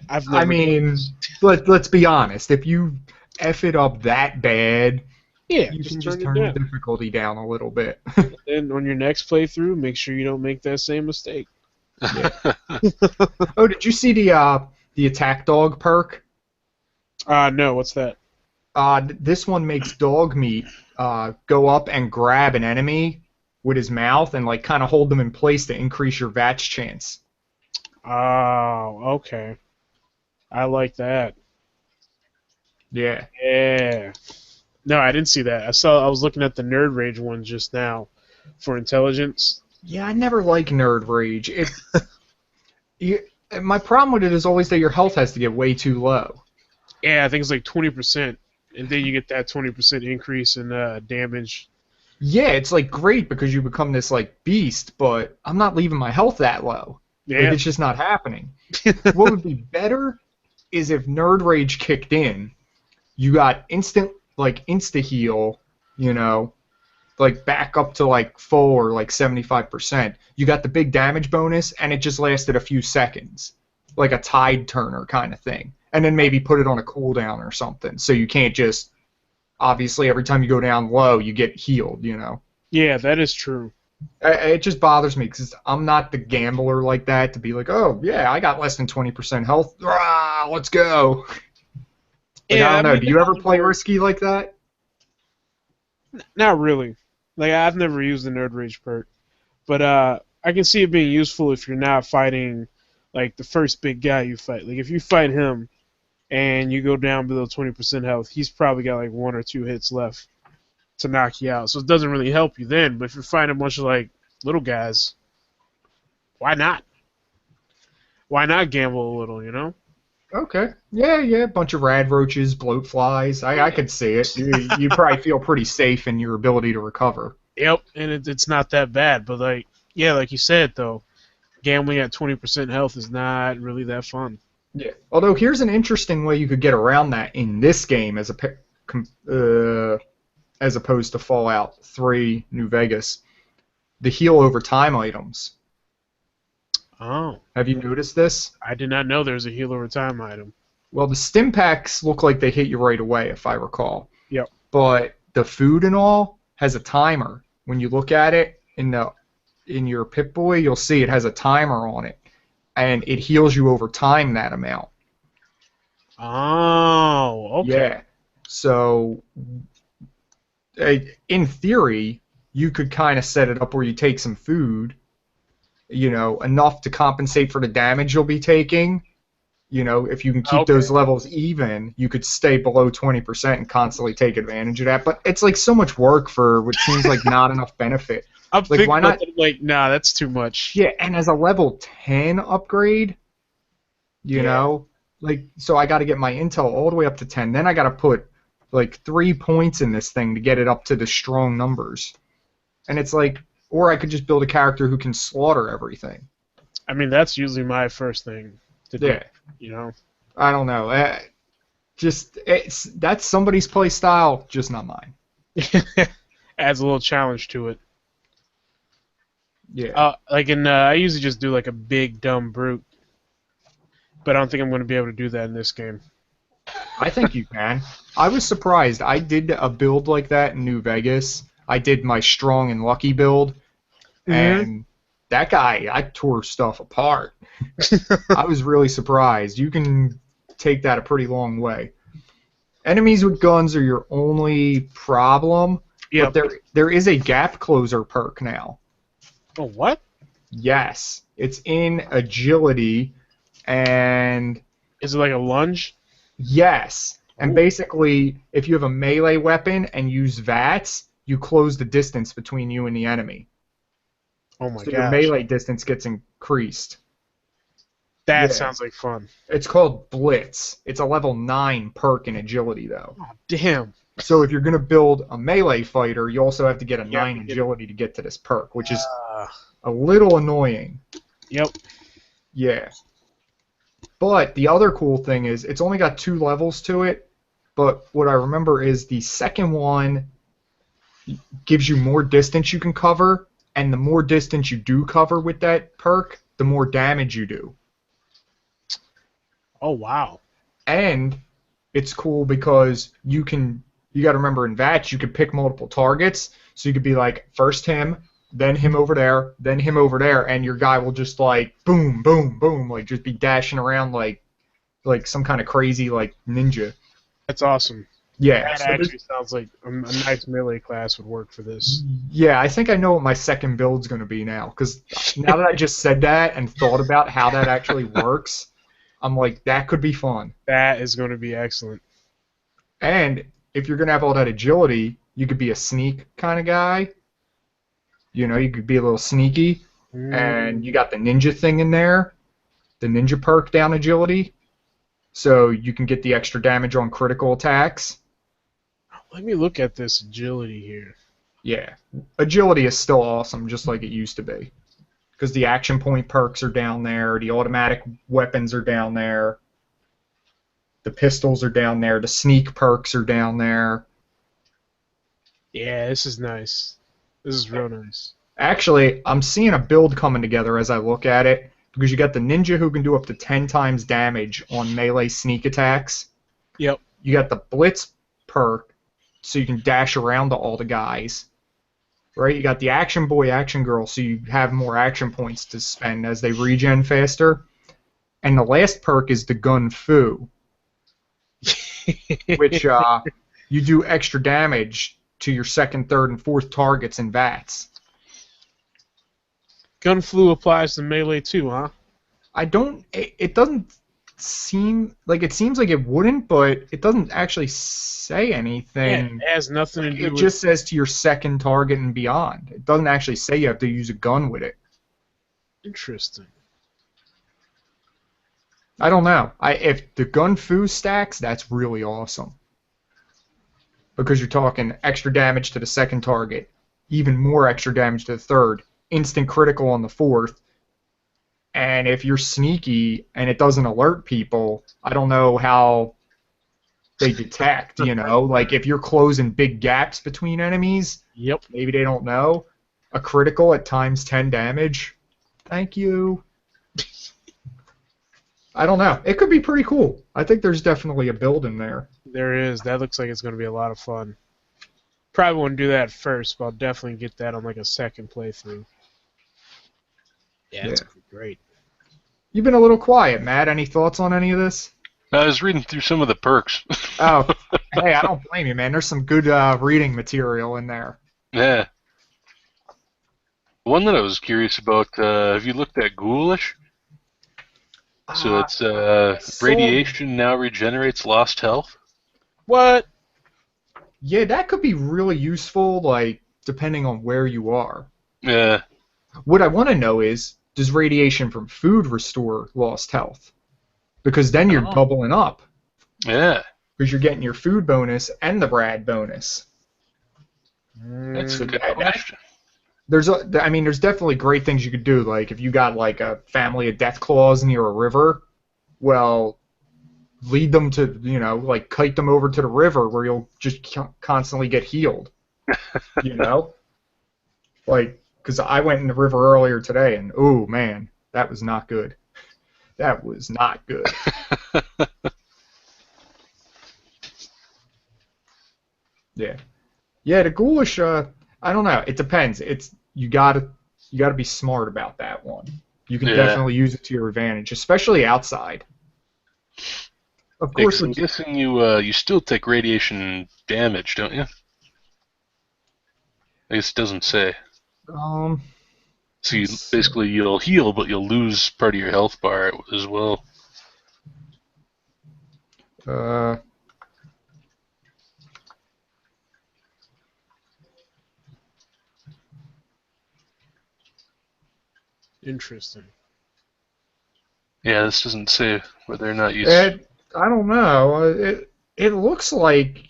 I've I never. mean, let's be honest. If you F it up that bad, Yeah, you just can just turn it turn the down. difficulty down a little bit. And on your next playthrough, make sure you don't make that same mistake. Yeah. Oh, did you see the attack dog perk? No, what's that? This one makes dog meat go up and grab an enemy with his mouth and like kind of hold them in place to increase your VATS chance. Oh, okay. I like that. Yeah. Yeah. No, I didn't see that. I was looking at the Nerd Rage one just now for intelligence. Yeah, I never like Nerd Rage. You, my problem with it is always that your health has to get way too low. Yeah, I think it's like 20%, and then you get that 20% increase in damage. Yeah, it's like great because you become this like beast, but I'm not leaving my health that low. Like Yeah. it's just not happening. What would be better is if Nerd Rage kicked in, you got instant like insta heal, you know, like back up to like full or like 75%. You got the big damage bonus and it just lasted a few seconds. Like a tide turner kind of thing. And then maybe put it on a cooldown or something. So you can't just obviously every time you go down low you get healed, you know. Yeah, that is true. It just bothers me because I'm not the gambler like that to be like, oh yeah, I got less than 20% health. Rah, let's go. Like I Yeah, I don't know. mean, Do you ever play risky like that? not really. Like, I've never used the Nerd Rage perk. But I can see it being useful if you're not fighting like the first big guy you fight. Like if you fight him and you go down below 20% health, he's probably got like 1 or 2 hits left to knock you out. So it doesn't really help you then. But if you're fighting a bunch of like little guys, why not? Why not gamble a little, you know? Okay. Yeah. Bunch of rad roaches, bloat flies. I could see it. You probably feel pretty safe in your ability to recover. Yep, and it's not that bad. But like, yeah, like you said though, gambling at 20% health is not really that fun. Yeah. Although here's an interesting way you could get around that in this game as opposed to Fallout 3 New Vegas. The heal over time items. Oh, Have you noticed this? I did not know there was a heal over time item. Well, the stim packs look like they hit you right away, if I recall. Yep. But the food and all has a timer. When you look at it in your Pip-Boy, you'll see it has a timer on it, and it heals you over time that amount. Oh, okay. Yeah. So, in theory, you could kind of set it up where you take some food, enough to compensate for the damage you'll be taking. If you can keep those levels even, you could stay below 20% and constantly take advantage of that. But it's like so much work for what seems like not enough benefit. I'm Like, thinking why not? like, nah, that's too much. Yeah, and as a level 10 upgrade, so I got to get my intel all the way up to 10. Then I got to put like 3 points in this thing to get it up to the strong numbers. And it's like, or I could just build a character who can slaughter everything. I mean, that's usually my first thing to do. Yeah. I don't know. That's somebody's play style, just not mine. Adds a little challenge to it. Yeah. I usually just do like a big dumb brute, but I don't think I'm going to be able to do that in this game. I think you can. I was surprised. I did a build like that in New Vegas. I did my strong and lucky build, and that guy, I tore stuff apart. I was really surprised. You can take that a pretty long way. Enemies with guns are your only problem, but there is a gap closer perk now. Oh, what? Yes. It's in agility, and... Is it like a lunge? Yes. And basically, if you have a melee weapon and use VATS, you close the distance between you and the enemy. Oh my gosh. So gosh. your melee distance gets increased. That sounds like fun. It's called Blitz. It's a level 9 perk in agility, though. Oh, damn. So if you're going to build a melee fighter, you also have to get a 9 agility to get to this perk, which is a little annoying. Yep. Yeah. But the other cool thing is it's only got 2 levels to it, but what I remember is the second one gives you more distance you can cover, and the more distance you do cover with that perk, the more damage you do. Oh, wow. And it's cool because you got to remember in VATS, you could pick multiple targets, so you could be like, first him, then him over there, then him over there, and your guy will just like, boom, boom, boom, like just be dashing around like some kind of crazy like ninja. That's awesome. Yeah. That actually sounds like a nice melee class would work for this. Yeah, I think I know what my second build's going to be now, because now that I just said that and thought about how that actually works, I'm like, that could be fun. That is going to be excellent. And if you're going to have all that agility, you could be a sneak kind of guy. You could be a little sneaky. And you got the ninja thing in there, the ninja perk down agility, so you can get the extra damage on critical attacks. Let me look at this agility here. Yeah, agility is still awesome, just like it used to be. Because the action point perks are down there, the automatic weapons are down there, the pistols are down there, the sneak perks are down there. Yeah, this is nice. This is real nice. Actually, I'm seeing a build coming together as I look at it, because you got the ninja who can do up to 10 times damage on melee sneak attacks. Yep. You got the blitz perk, so you can dash around to all the guys. Right? You got the action boy, action girl, so you have more action points to spend as they regen faster. And the last perk is the gun fu, which you do extra damage to your second, third, and fourth targets in VATS. Gun flu applies to melee too, huh? I don't. It doesn't seem like it seems like it wouldn't, but it doesn't actually say Yeah, anything. it has nothing to do It with. just says to your second target and beyond. It doesn't actually say you have to use a gun with it. Interesting. I don't know. If the gun foo stacks, that's really awesome. Because you're talking extra damage to the second target, even more extra damage to the third, instant critical on the fourth, and if you're sneaky and it doesn't alert people, I don't know how they detect, like if you're closing big gaps between enemies, Yep. maybe they don't know. A critical at times 10 damage. Thank you. I don't know. It could be pretty cool. I think there's definitely a build in there. There is. That looks like it's going to be a lot of fun. Probably wouldn't do that first, but I'll definitely get that on like a second playthrough. Yeah, it's gonna be great. You've been a little quiet, Matt. Any thoughts on any of this? I was reading through some of the perks. Oh, hey, I don't blame you, man. There's some good reading material in there. Yeah. One that I was curious about, have you looked at Ghoulish? So it's radiation now regenerates lost health. What? Yeah, that could be really useful, like, depending on where you are. Yeah. What I want to know is, does radiation from food restore lost health? Because then you're doubling up. Yeah. Because you're getting your food bonus and the Brad bonus. That's a good question. There's definitely great things you could do. Like, if you got, like, a family of death claws near a river, well, lead them to, like, kite them over to the river where you'll just constantly get healed. Like, because I went in the river earlier today, and, oh, man, that was not good. That was not good. Yeah. Yeah, the ghoulish, I don't know. It depends. You gotta be smart about that one. You can definitely use it to your advantage, especially outside. Of course, I'm guessing you still take radiation damage, don't you? I guess it doesn't say. So you'll heal, but you'll lose part of your health bar as well. Interesting. Yeah, this doesn't say whether or not you. I don't know. It looks like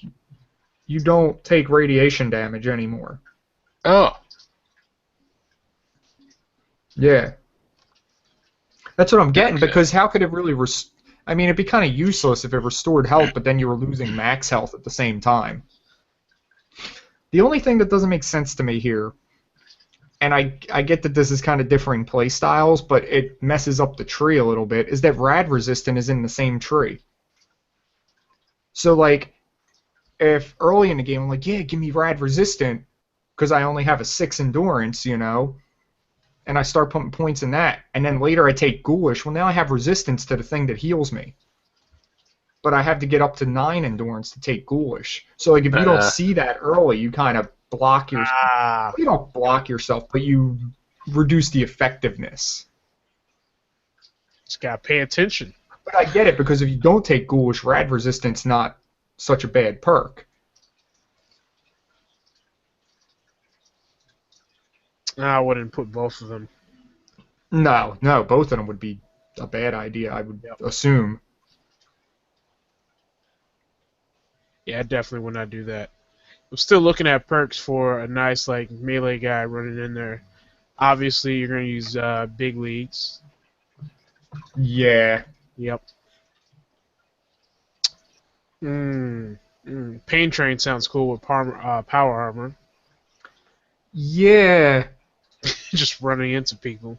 you don't take radiation damage anymore. Oh. Yeah. That's what I'm getting, because how could it really it'd be kind of useless if it restored health, but then you were losing max health at the same time. The only thing that doesn't make sense to me here, and I get that this is kind of differing play styles, but it messes up the tree a little bit, is that rad resistant is in the same tree. So, like, if early in the game I'm like, yeah, give me rad resistant, because I only have a 6 endurance, and I start putting points in that, and then later I take ghoulish, well, now I have resistance to the thing that heals me. But I have to get up to 9 endurance to take ghoulish. So, like, if you don't see that early, you kind of block yourself. You don't block yourself, but you reduce the effectiveness. Just gotta pay attention. But I get it, because if you don't take ghoulish, rad resistance not such a bad perk. I wouldn't put both of them. No, both of them would be a bad idea, I would assume. Yeah, I definitely would not do that. I'm still looking at perks for a nice, like, melee guy running in there. Obviously, you're going to use big leads. Yeah. Yep. Pain Train sounds cool with power armor. Yeah. Just running into people.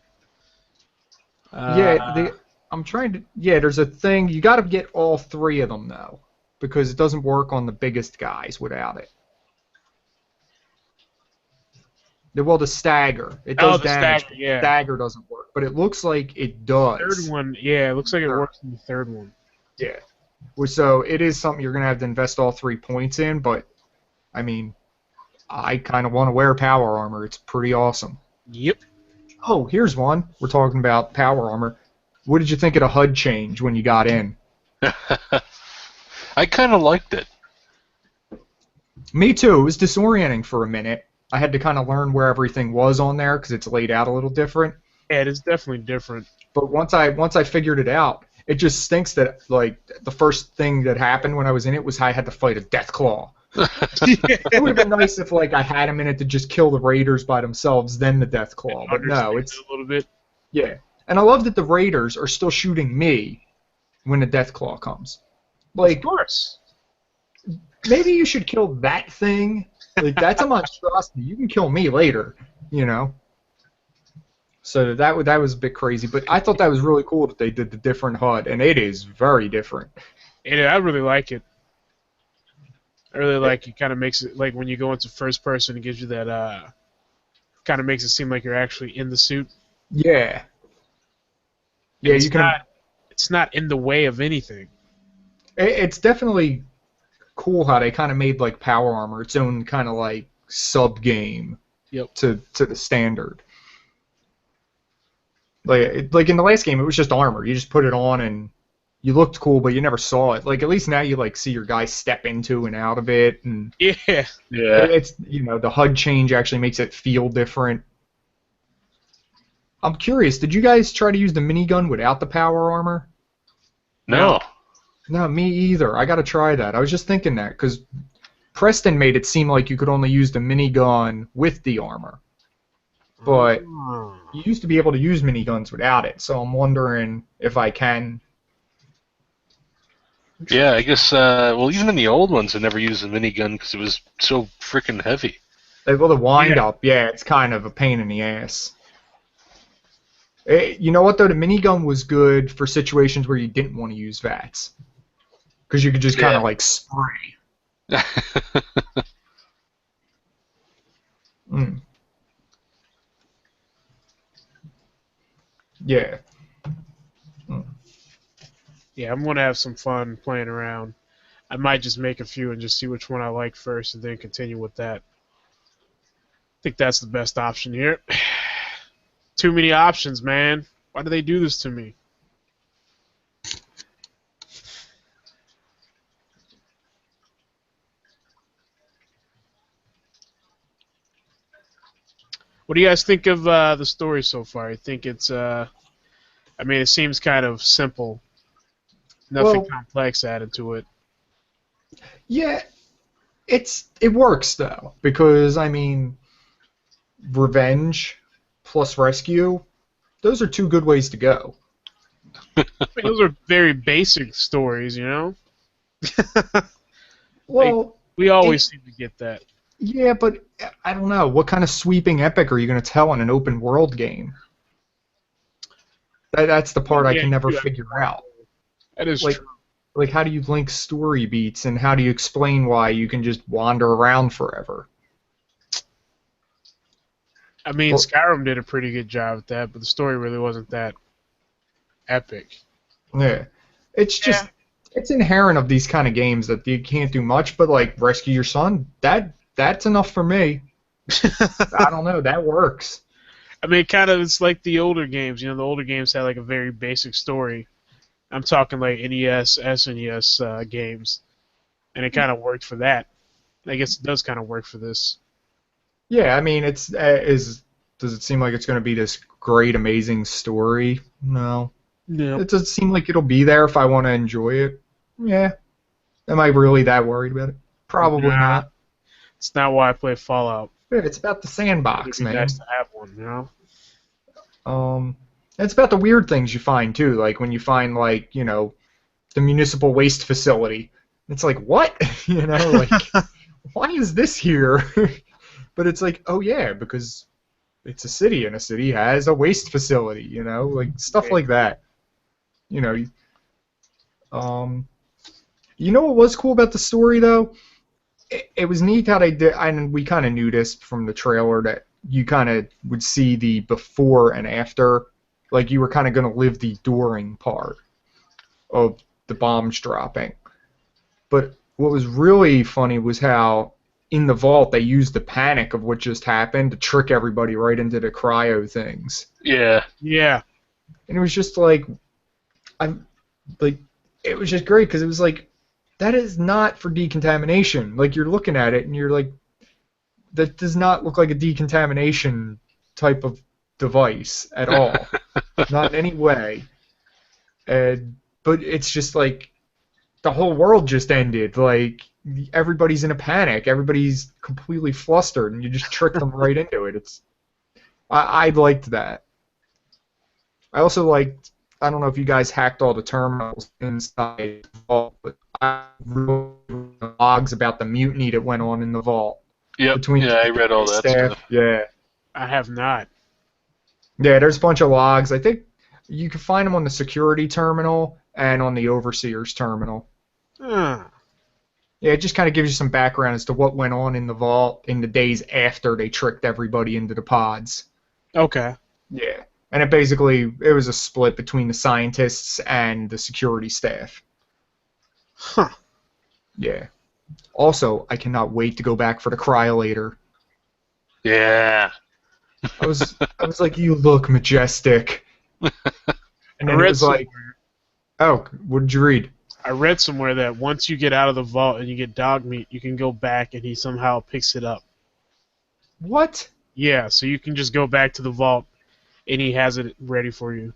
I'm trying to... Yeah, there's a thing... You got to get all 3 of them, though, because it doesn't work on the biggest guys without it. Well, the stagger. It does damage. Stagger, yeah. Stagger doesn't work, but it looks like it does. Third one, yeah, it looks like it works in the third one. Yeah. So it is something you're going to have to invest all 3 points in, but, I mean, I kind of want to wear power armor. It's pretty awesome. Yep. Oh, here's one. We're talking about power armor. What did you think of the HUD change when you got in? I kind of liked it. Me too. It was disorienting for a minute. I had to kind of learn where everything was on there because it's laid out a little different. Yeah, it is definitely different. But once I figured it out, it just stinks that like the first thing that happened when I was in it was I had to fight a death claw. It would have been nice if like I had a minute to just kill the raiders by themselves, then the death claw. But no, it's a little bit. yeah. And I love that the raiders are still shooting me when the death claw comes. Like, Of course. maybe you should kill that thing. Like, that's a monstrosity. You can kill me later, you know. So that was a bit crazy, but I thought that was really cool that they did the different HUD, and it is very different. Yeah, I really like it. I really like it. Kind of makes it like when you go into first person, it gives you that. Kind of makes it seem like you're actually in the suit. Yeah. Yeah, It's you can. It's not in the way of anything. It's definitely cool how they kind of made like power armor its own kind of like sub game. Yep. To the standard. Like in the last game, it was just armor. You just put it on and you looked cool, but you never saw it. Like at least now you like see your guy step into and out of it, and Yeah. it's the HUD change actually makes it feel different. I'm curious, did you guys try to use the minigun without the power armor? No. No, me either. I got to try that. I was just thinking that because Preston made it seem like you could only use the minigun with the armor, but you used to be able to use miniguns without it. So I'm wondering if I can. Yeah, I guess. Well, even in the old ones, I never used the minigun because it was so freaking heavy. Like, well, the wind up, yeah, it's kind of a pain in the ass. You know what though? The minigun was good for situations where you didn't want to use VATS, because you could just kind of like spray. Mm. Yeah. Mm. Yeah, I'm gonna have some fun playing around. I might just make a few and just see which one I like first, and then continue with that. I think that's the best option here. Too many options, man. Why do they do this to me? What do you guys think of the story so far? I think it's, I mean, it seems kind of simple. Nothing complex added to it. Yeah, it works though, because I mean, revenge plus rescue, those are two good ways to go. I mean, those are very basic stories, you know? Well, we always seem to get that. yeah, but I don't know. What kind of sweeping epic are you going to tell in an open world game? That's the part I can never figure out. That is like, true. Like, how do you link story beats, and how do you explain why you can just wander around forever? I mean, Skyrim did a pretty good job at that, but the story really wasn't that epic. Yeah. It's just, it's inherent of these kind of games that you can't do much, but like rescue your son, that's enough for me. I don't know, that works. I mean, kind of, it's like the older games. You know, the older games had like a very basic story. I'm talking like NES, SNES games, and it kind of worked for that. I guess it does kind of work for this. Yeah, I mean, does it seem like it's going to be this great, amazing story? No. No. It doesn't seem like it'll be there if I want to enjoy it. Yeah. Am I really that worried about it? Probably not. It's not why I play Fallout. Yeah, it's about the sandbox, It'd be man. nice to have one, you know? It's about the weird things you find too, like when you find like, the municipal waste facility. It's like, what? Like, why is this here? But it's like, oh yeah, because it's a city, and a city has a waste facility, like stuff like that. You know what was cool about the story though? It was neat how they did, and we kind of knew this from the trailer, that you kind of would see the before and after. Like, you were kind of going to live the during part of the bombs dropping. But what was really funny was how in the vault, they used the panic of what just happened to trick everybody right into the cryo things. Yeah. Yeah. And it was just like, I'm like, it was just great because it was like, that is not for decontamination. Like, you're looking at it and you're like, that does not look like a decontamination type of device at all. Not in any way. But it's just like, the whole world just ended. Like, everybody's in a panic. Everybody's completely flustered, and you just trick them right into it. I liked that. I also liked, I don't know if you guys hacked all the terminals inside the vault, but I wrote logs about the mutiny that went on in the vault. Yep. Between Yeah, I read all the that staff. stuff. Yeah. I have not. Yeah, there's a bunch of logs. I think you can find them on the security terminal and on the overseer's terminal. Ah. Yeah, it just kind of gives you some background as to what went on in the vault in the days after they tricked everybody into the pods. Okay. Yeah. And it was a split between the scientists and the security staff. Huh. Yeah. Also, I cannot wait to go back for the cryolator. Yeah. I was like, you look majestic. And I then it read was like, oh, what did you read? I read somewhere that once you get out of the vault and you get dog meat, you can go back and he somehow picks it up. What? Yeah, so you can just go back to the vault and he has it ready for you.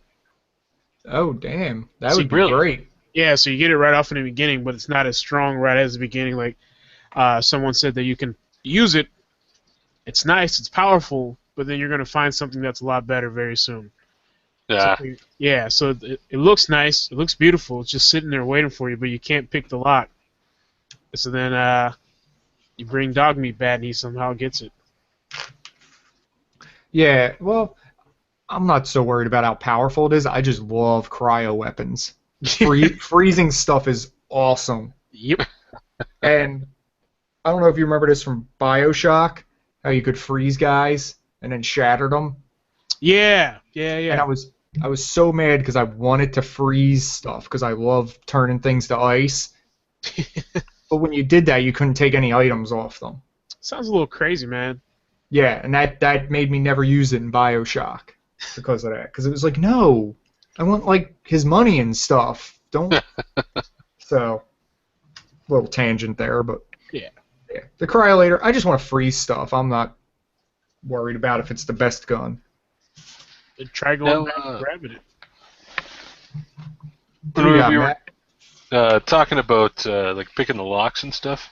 Oh, damn. That See, would be really? great. Yeah, so you get it right off in the beginning, but it's not as strong right at the beginning. Like someone said that you can use it. It's nice, it's powerful, but then you're going to find something that's a lot better very soon. Yeah. So, yeah, so it looks nice, it looks beautiful, it's just sitting there waiting for you, but you can't pick the lock. So then you bring dog meat bat and he somehow gets it. Yeah, well, I'm not so worried about how powerful it is. I just love cryo weapons. Freezing stuff is awesome. Yep. And I don't know if you remember this from BioShock, how you could freeze guys and then shatter them. Yeah. And I was so mad because I wanted to freeze stuff because I love turning things to ice. But when you did that, you couldn't take any items off them. Sounds a little crazy, man. Yeah, and that made me never use it in BioShock because of that. Because it was like, no, I want like his money and stuff. Don't. So, little tangent there, but Yeah. The cryolator. I just want to freeze stuff. I'm not worried about if it's the best gun. Then try going Now, back and grabbing it. What do you got, we were Matt? talking about like picking the locks and stuff.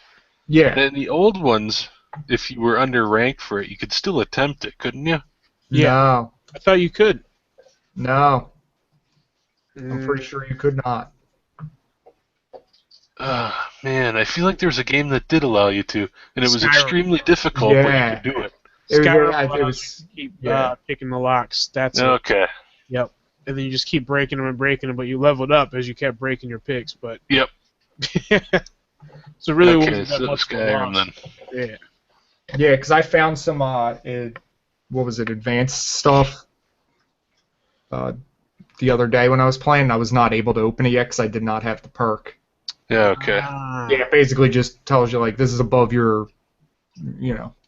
Yeah. And in the old ones, if you were under ranked for it, you could still attempt it, couldn't you? Yeah. No. I thought you could. No. I'm pretty sure you could not. Man, I feel like there was a game that did allow you to, and it was Skyrim. extremely difficult, Yeah. but you could do it. Skyrim It was keep yeah. picking the locks. That's it. Okay. Yep. And then you just keep breaking them and breaking them, but you leveled up as you kept breaking your picks. But Yep. so it really Okay, wasn't that so much of a Skyrim loss. then. Yeah. Yeah, because I found some what was it, advanced stuff the other day when I was playing. I was not able to open it yet because I did not have the perk. Yeah, okay. Ah. Yeah, it basically just tells you like this is above your,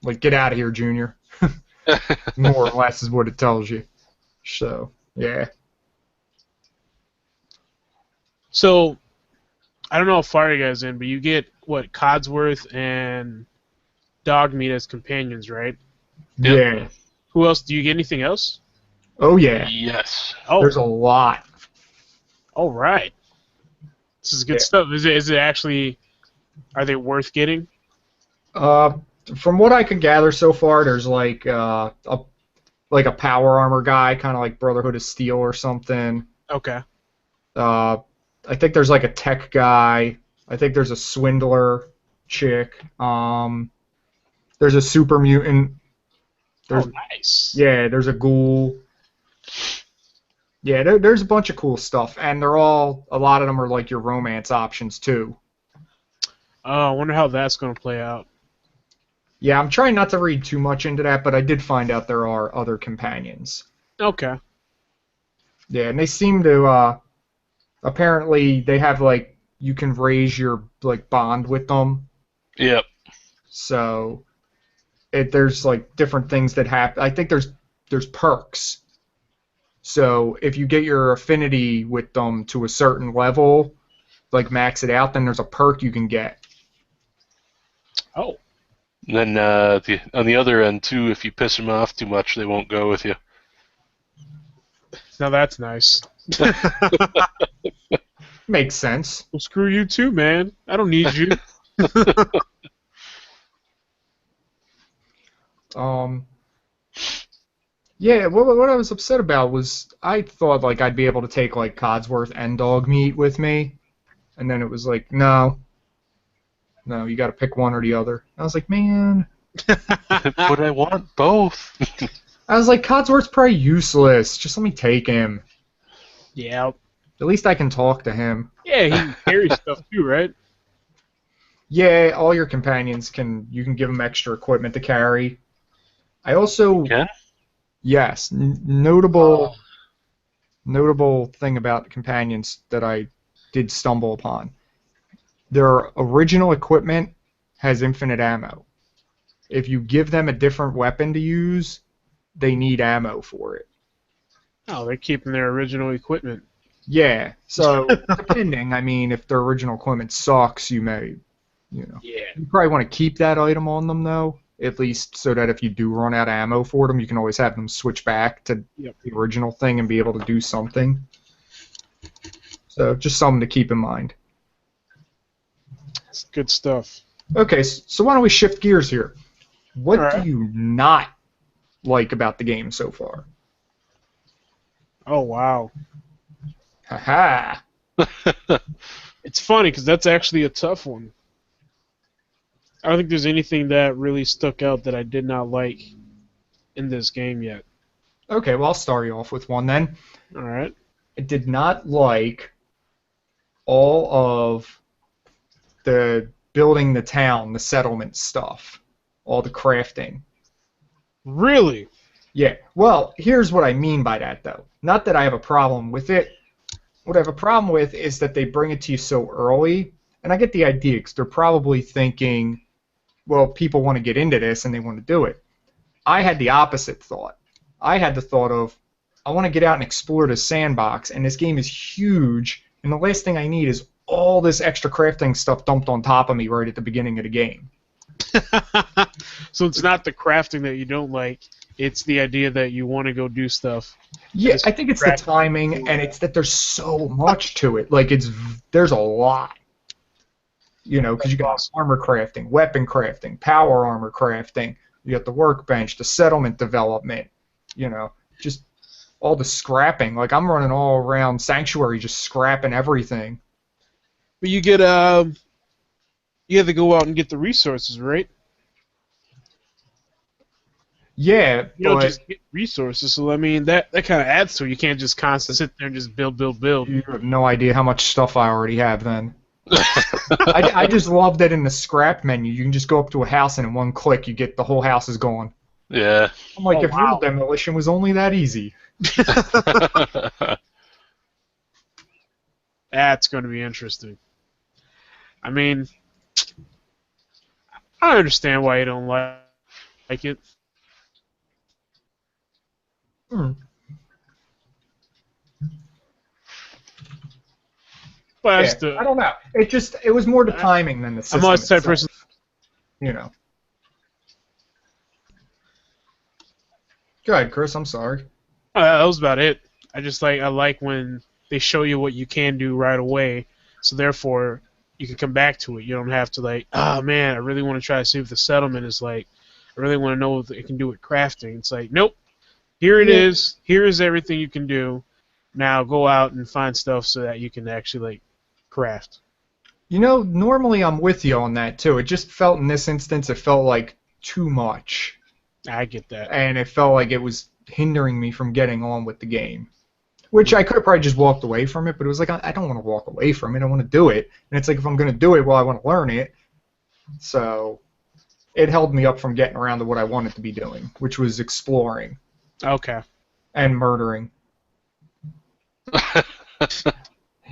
like get out of here, Junior. More or less is what it tells you. So yeah. So I don't know how far you guys in, but you get what Codsworth and Dogmeat as companions, right? Yep. Yeah. Who else? Do you get anything else? Oh yeah. Yes. Oh, There's a lot. all right. This is good Yeah. stuff. Is it actually? Are they worth getting? From what I could gather so far, there's like a power armor guy, kind of like Brotherhood of Steel or something. Okay. I think there's like a tech guy. I think there's a swindler chick. There's a super mutant. There's, Oh, nice. yeah, there's a ghoul. Yeah, there's a bunch of cool stuff, and a lot of them are like your romance options too. Oh, I wonder how that's going to play out. Yeah, I'm trying not to read too much into that, but I did find out there are other companions. Okay. Yeah, and they seem to, apparently they have like, you can raise your like bond with them. Yep. So there's like different things that happen. I think there's perks. So if you get your affinity with them to a certain level, like max it out, then there's a perk you can get. Oh. And then on the other end too, if you piss them off too much, they won't go with you. Now that's nice. Makes sense. Well, screw you too, man. I don't need you. Yeah, what I was upset about was I thought like I'd be able to take like Codsworth and dog meat with me, and then it was like, no, you got to pick one or the other. I was like, man. But I want both. I was like, Codsworth's probably useless. Just let me take him. Yeah. At least I can talk to him. Yeah, he can carry stuff too, right? Yeah, all your companions you can give them extra equipment to carry. I also yes, notable thing about the companions that I did stumble upon. Their original equipment has infinite ammo. If you give them a different weapon to use, they need ammo for it. Oh, they're keeping their original equipment. Yeah, so depending, I mean, if their original equipment sucks, you may, Yeah. You probably want to keep that item on them, though, at least so that if you do run out of ammo for them, you can always have them switch back to the original thing and be able to do something. So just something to keep in mind. That's good stuff. Okay, so why don't we shift gears here? What All right. do you not like about the game so far? Oh, wow. Haha. It's funny because that's actually a tough one. I don't think there's anything that really stuck out that I did not like in this game yet. Okay, well, I'll start you off with one then. All right. I did not like all of the building the town, the settlement stuff, all the crafting. Really? Yeah. Well, here's what I mean by that, though. Not that I have a problem with it. What I have a problem with is that they bring it to you so early, and I get the idea because they're probably thinking, well, people want to get into this and they want to do it. I had the opposite thought. I had the thought of, I want to get out and explore the sandbox, and this game is huge, and the last thing I need is all this extra crafting stuff dumped on top of me right at the beginning of the game. So it's not the crafting that you don't like, it's the idea that you want to go do stuff. Yeah, I think it's the timing, and it's that there's so much to it. Like, there's a lot. You know, because you got armor crafting, weapon crafting, power armor crafting, you got the workbench, the settlement development, just all the scrapping. Like, I'm running all around Sanctuary just scrapping everything. But you get you have to go out and get the resources, right? Yeah, you don't just get resources. So I mean, that kind of adds to it. You can't just constantly sit there and just build. You have no idea how much stuff I already have then. I just love that in the scrap menu, you can just go up to a house and in one click you get the whole house is gone. Yeah. I'm like, if real demolition was only that easy. That's going to be interesting. I mean, I understand why you don't like it. But I don't know. It was more the timing than the system. I'm always the type of person. Go ahead, Chris. I'm sorry. That was about it. I like when they show you what you can do right away, so therefore you can come back to it. You don't have to like, oh man, I really want to try to see what the settlement is like. I really want to know what it can do with crafting. It's like, nope. Here it is. Here is everything you can do. Now go out and find stuff so that you can actually like craft. Normally I'm with you on that too. It just felt in this instance, it felt like too much. I get that. And it felt like it was hindering me from getting on with the game. Which I could have probably just walked away from it, but it was like, I don't want to walk away from it. I want to do it. And it's like, if I'm going to do it, well, I want to learn it. So it held me up from getting around to what I wanted to be doing, which was exploring. Okay. And murdering.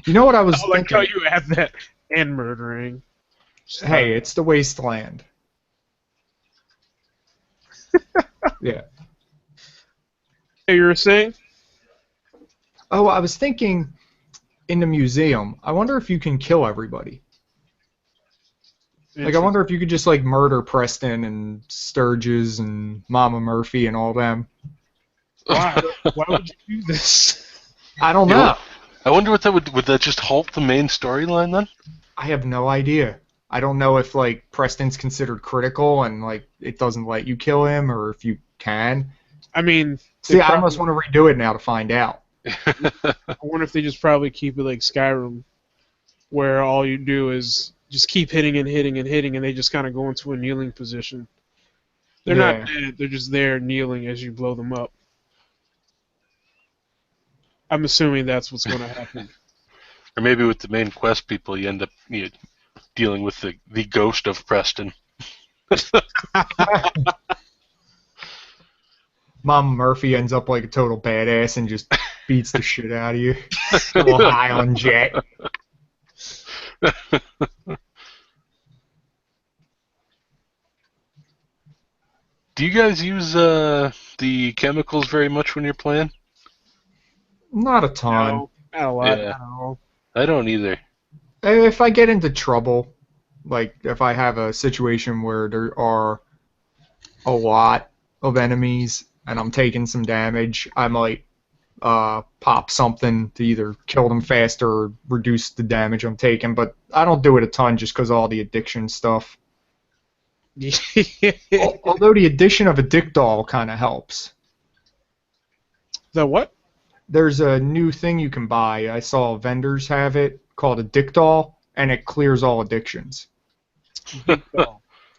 You know what I was thinking? I like how you add that, and murdering. Hey, it's the wasteland. Yeah. Hey, you were saying? Oh, I was thinking in the museum. I wonder if you can kill everybody. Like, I wonder if you could just like murder Preston and Sturgis and Mama Murphy and all them. Why? Why would you do this? I don't You know. know, I wonder what that would that just halt the main storyline then? I have no idea. I don't know if like Preston's considered critical and like it doesn't let you kill him, or if you can. I mean, See, I almost want to redo it now to find out. I wonder if they just probably keep it like Skyrim, where all you do is just keep hitting and hitting and hitting, and they just kind of go into a kneeling position. They're not dead; they're just there kneeling as you blow them up. I'm assuming that's what's going to happen. Or maybe with the main quest people, you end up dealing with the ghost of Preston. Mama Murphy ends up like a total badass and just beats the shit out of you. All high on jet. Do you guys use the chemicals very much when you're playing? Not a ton. No, not a lot. Yeah. Not at all. I don't either. If I get into trouble, like if I have a situation where there are a lot of enemies and I'm taking some damage, I might pop something to either kill them faster or reduce the damage I'm taking. But I don't do it a ton just because of all the addiction stuff. Although the addition of a dick doll kind of helps. The what? There's a new thing you can buy. I saw vendors have it called a dick doll, and it clears all addictions.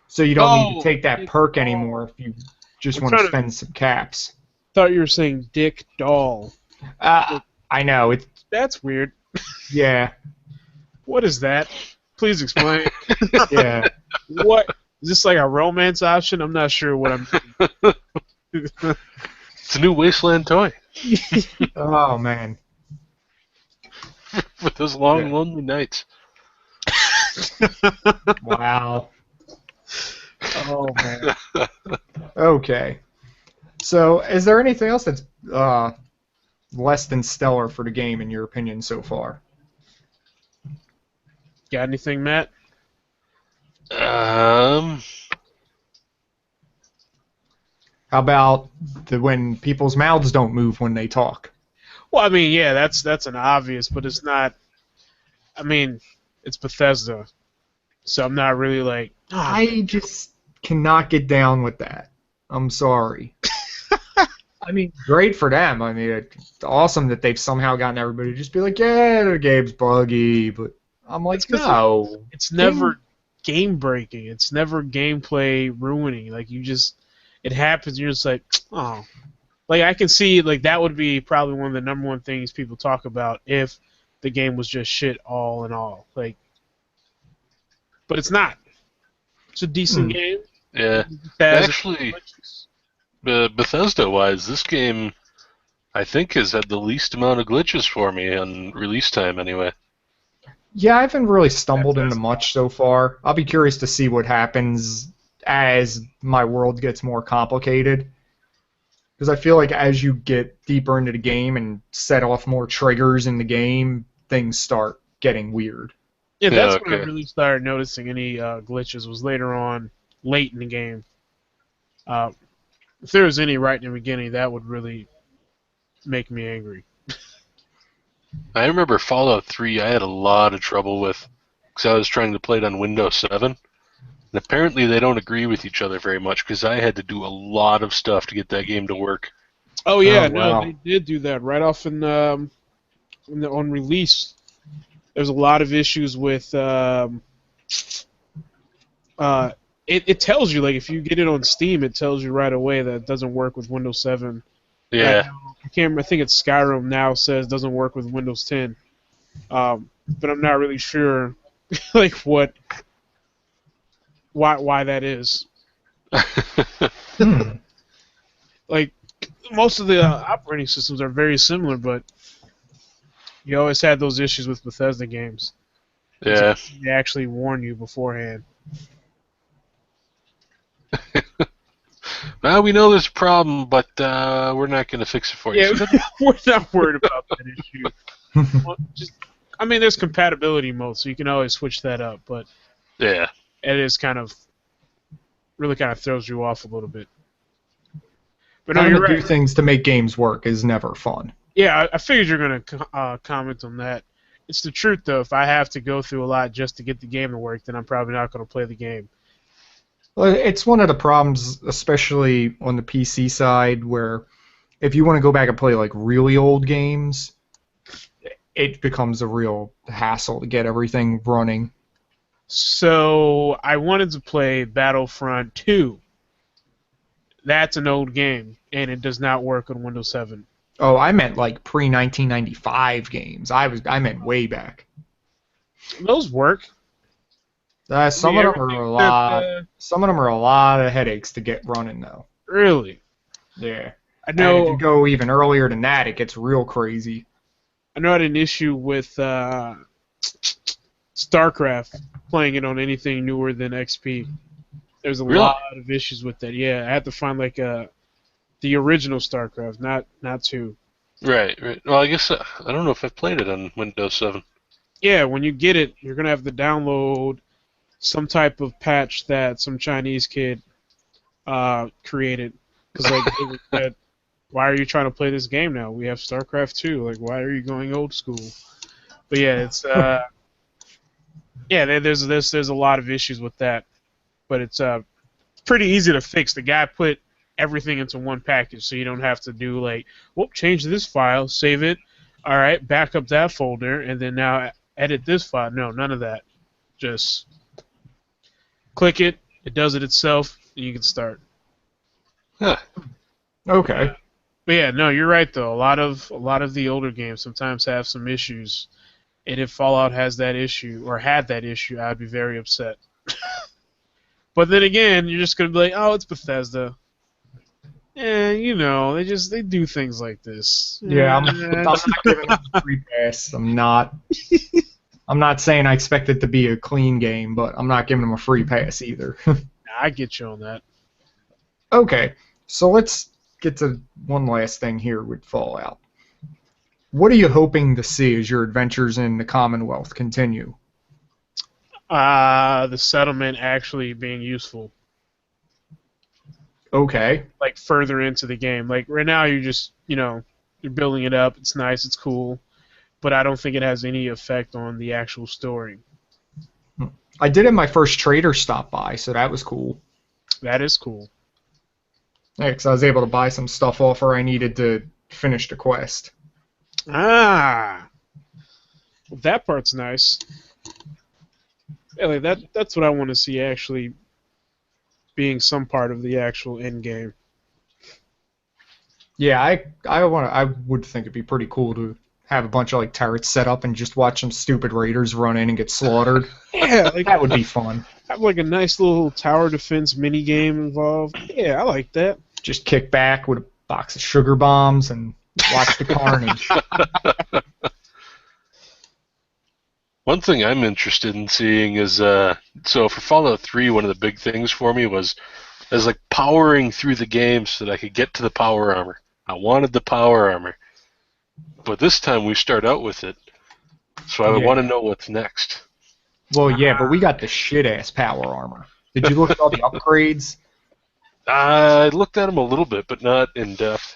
So you don't need to take that perk anymore if you just want to spend some caps. Thought you were saying dick doll. I know. That's weird. Yeah. What is that? Please explain. Yeah. What? Is this like a romance option? I'm not sure what I'm It's a new Wasteland toy. Oh, man. For those long, lonely nights. Wow. Oh, man. Okay. So, is there anything else that's less than stellar for the game, in your opinion, so far? Got anything, Matt? How about when people's mouths don't move when they talk? Well, I mean, yeah, that's an obvious, but it's not. I mean, it's Bethesda, so I'm not really like. Oh, I just cannot get down with that. I'm sorry. I mean, great for them. I mean, it's awesome that they've somehow gotten everybody to just be like, yeah, the game's buggy, but I'm like, no. It's never game breaking. It's never gameplay ruining. Like, it happens, you're just like, oh. Like, I can see, like, that would be probably one of the number one things people talk about if the game was just shit all in all. Like, but it's not. It's a decent game. Yeah. Actually, Bethesda-wise, this game, I think, has had the least amount of glitches for me on release time, anyway. Yeah, I haven't really stumbled into much so far. I'll be curious to see what happens as my world gets more complicated. Because I feel like as you get deeper into the game and set off more triggers in the game, things start getting weird. Yeah, that's when I really started noticing any glitches, was later on, late in the game. If there was any right in the beginning, that would really make me angry. I remember Fallout 3 I had a lot of trouble with because I was trying to play it on Windows 7. And apparently they don't agree with each other very much because I had to do a lot of stuff to get that game to work. Oh yeah, no, they did do that right off on release. There's a lot of issues with it tells you, like, if you get it on Steam, it tells you right away that it doesn't work with Windows 7. Yeah. I think it's Skyrim now says doesn't work with Windows 10. But I'm not really sure like why that is. Like, most of the operating systems are very similar, but you always had those issues with Bethesda games. Yeah. They actually warn you beforehand. Well, we know there's a problem, but we're not going to fix it for you. Yeah, we're not worried about that issue. Well, there's compatibility mode, so you can always switch that up, but Yeah. it is really kind of throws you off a little bit. But no, Trying you're to do right. things to make games work is never fun. Yeah, I figured you're going to comment on that. It's the truth, though. If I have to go through a lot just to get the game to work, then I'm probably not going to play the game. Well, it's one of the problems, especially on the PC side, where if you want to go back and play like really old games, it becomes a real hassle to get everything running. So I wanted to play Battlefront 2. That's an old game, and it does not work on Windows 7. Oh, I meant like pre-1995 games. I meant way back. Those work. Some of them are a lot. Some of them are a lot of headaches to get running though. Really? Yeah. I And if you know. go even earlier than that, it gets real crazy. I know I had an issue with StarCraft playing it on anything newer than XP. There's a Really? lot of issues with that. Yeah, I had to find like the original StarCraft, not 2. Right. Well, I guess I don't know if I've played it on Windows 7. Yeah, when you get it, you're gonna have to download some type of patch that some Chinese kid created. Because like, it was that, why are you trying to play this game now? We have StarCraft 2. Like, why are you going old school? But yeah, it's yeah, there's a lot of issues with that, but it's pretty easy to fix. The guy put everything into one package, so you don't have to do like, whoop, change this file, save it, all right, back up that folder, and then now edit this file. No, none of that. Just click it, it does it itself, and you can start. Huh. Okay. But yeah, no, you're right though. A lot of the older games sometimes have some issues, and if Fallout has that issue or had that issue, I'd be very upset. But then again, you're just gonna be like, oh, it's Bethesda. They do things like this. Yeah, I'm not giving them a free pass. I'm not saying I expect it to be a clean game, but I'm not giving them a free pass either. I get you on that. Okay, so let's get to one last thing here with Fallout. What are you hoping to see as your adventures in the Commonwealth continue? The settlement actually being useful. Okay. Like further into the game. Like right now you're just, you're building it up, it's nice, it's cool, but I don't think it has any effect on the actual story. I did have my first trader stop by, so that was cool. That is cool. Yeah, because I was able to buy some stuff off her I needed to finish the quest. Ah. Well, that part's nice. Yeah, like that's what I want to see actually being some part of the actual end game. Yeah, I would think it'd be pretty cool to have a bunch of like turrets set up and just watch some stupid raiders run in and get slaughtered. Yeah, like That would be fun. have like a nice little tower defense mini game involved. Yeah, I like that. Just kick back with a box of sugar bombs and watch the carnage. One thing I'm interested in seeing is so for Fallout 3, one of the big things for me was like powering through the game so that I could get to the power armor. I wanted the power armor, but this time we start out with it, so I want to know what's next. Well, yeah, but we got the shit-ass power armor. Did you look at all the upgrades? I looked at them a little bit, but not in depth.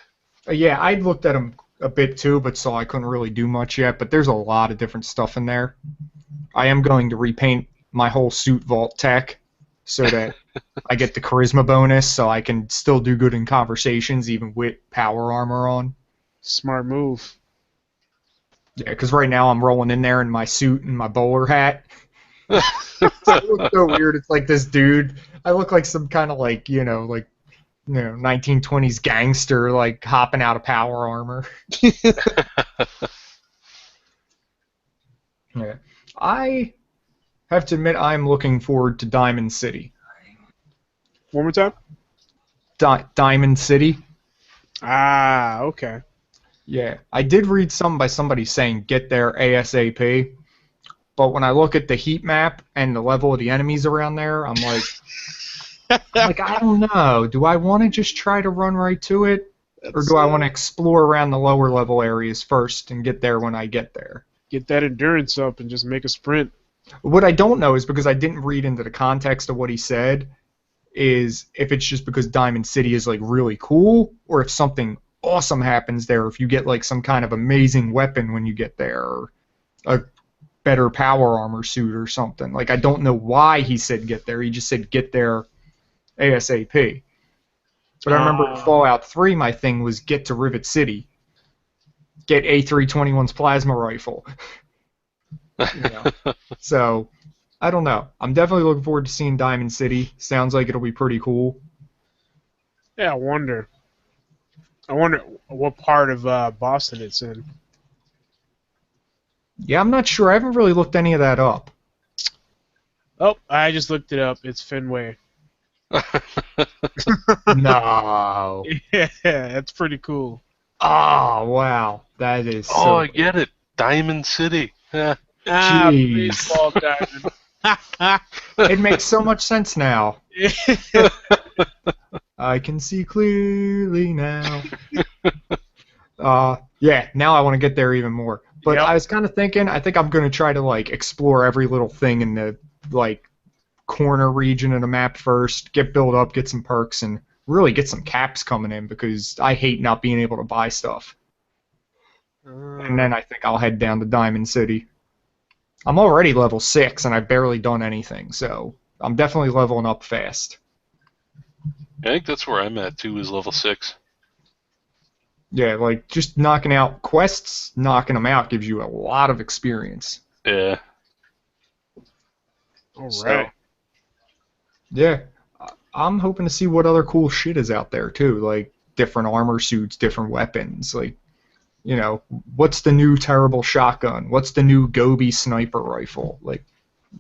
Yeah, I looked at them a bit too, but so I couldn't really do much yet. But there's a lot of different stuff in there. I am going to repaint my whole suit vault tech so that I get the charisma bonus, so I can still do good in conversations even with power armor on. Smart move. Yeah, because right now I'm rolling in there in my suit and my bowler hat. It looks so weird. It's like this dude. I look like some kind of like 1920s gangster like hopping out of power armor. Yeah. I have to admit I'm looking forward to Diamond City. One more time? Diamond City? Ah, okay. Yeah. I did read something by somebody saying get there ASAP, but when I look at the heat map and the level of the enemies around there, I'm like, I'm like, I don't know. Do I want to just try to run right to it? Or do I want to explore around the lower level areas first and get there when I get there? Get that endurance up and just make a sprint. What I don't know is because I didn't read into the context of what he said, is if it's just because Diamond City is like really cool, or if something awesome happens there, if you get like some kind of amazing weapon when you get there, or a better power armor suit or something. Like I don't know why he said get there. He just said get there ASAP. But I remember in Fallout 3, my thing was get to Rivet City, get A321's plasma rifle. You know? So, I don't know. I'm definitely looking forward to seeing Diamond City. Sounds like it'll be pretty cool. Yeah, I wonder what part of Boston it's in. Yeah, I'm not sure. I haven't really looked any of that up. Oh, I just looked it up. It's Fenway. No. Yeah, that's pretty cool. Oh, wow. That is so... Oh, I get it. Diamond City. Yeah. Jeez. Baseball diamond. It makes so much sense now. I can see clearly now. Yeah, now I want to get there even more. But Yep. I was kind of thinking, I think I'm going to try to, like, explore every little thing in the, like, corner region of the map first, get built up, get some perks, and really get some caps coming in, because I hate not being able to buy stuff. And then I think I'll head down to Diamond City. I'm already level 6, and I've barely done anything, so I'm definitely leveling up fast. I think that's where I'm at, too, is level 6. Yeah, like, just knocking out quests, knocking them out gives you a lot of experience. Yeah. All right. So, yeah, I'm hoping to see what other cool shit is out there, too, like different armor suits, different weapons, like, you know, what's the new terrible shotgun? What's the new Gobi sniper rifle? Like,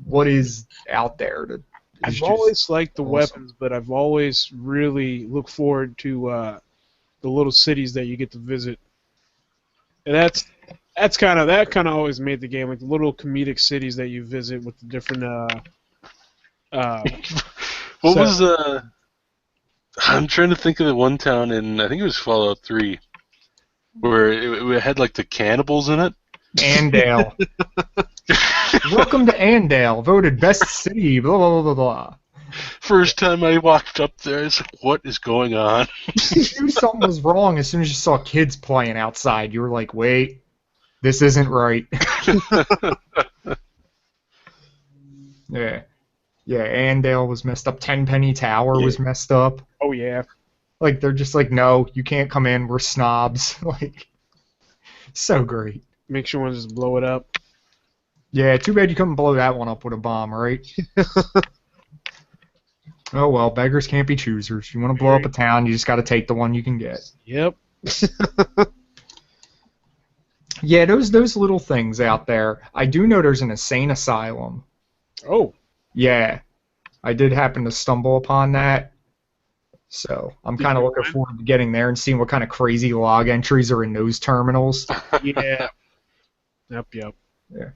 what is out there? I've always liked the awesome. weapons, but I've always really looked forward to the little cities that you get to visit. And that kind of always made the game, like the little comedic cities that you visit with the different What was I'm trying to think of the one town in, I think it was Fallout 3, where it had like the cannibals in it. Andale. Welcome to Andale, voted best city, blah, blah, blah, blah, blah. First time I walked up there, I was like, what is going on? You knew something was wrong as soon as you saw kids playing outside. You were like, wait, this isn't right. Yeah. Yeah, Andale was messed up. Tenpenny Tower was messed up. oh yeah. Like, they're just like, no, you can't come in, we're snobs. Like, so great. Make sure one just blow it up. Yeah, too bad you couldn't blow that one up with a bomb, right? Oh well, beggars can't be choosers. If you want to blow up a town, you just got to take the one you can get. Yep. Yeah, those little things out there. I do know there's an insane asylum. Oh. Yeah, I did happen to stumble upon that. So I'm kind of looking forward to getting there and seeing what kind of crazy log entries are in those terminals. Yeah. Yep. Yeah.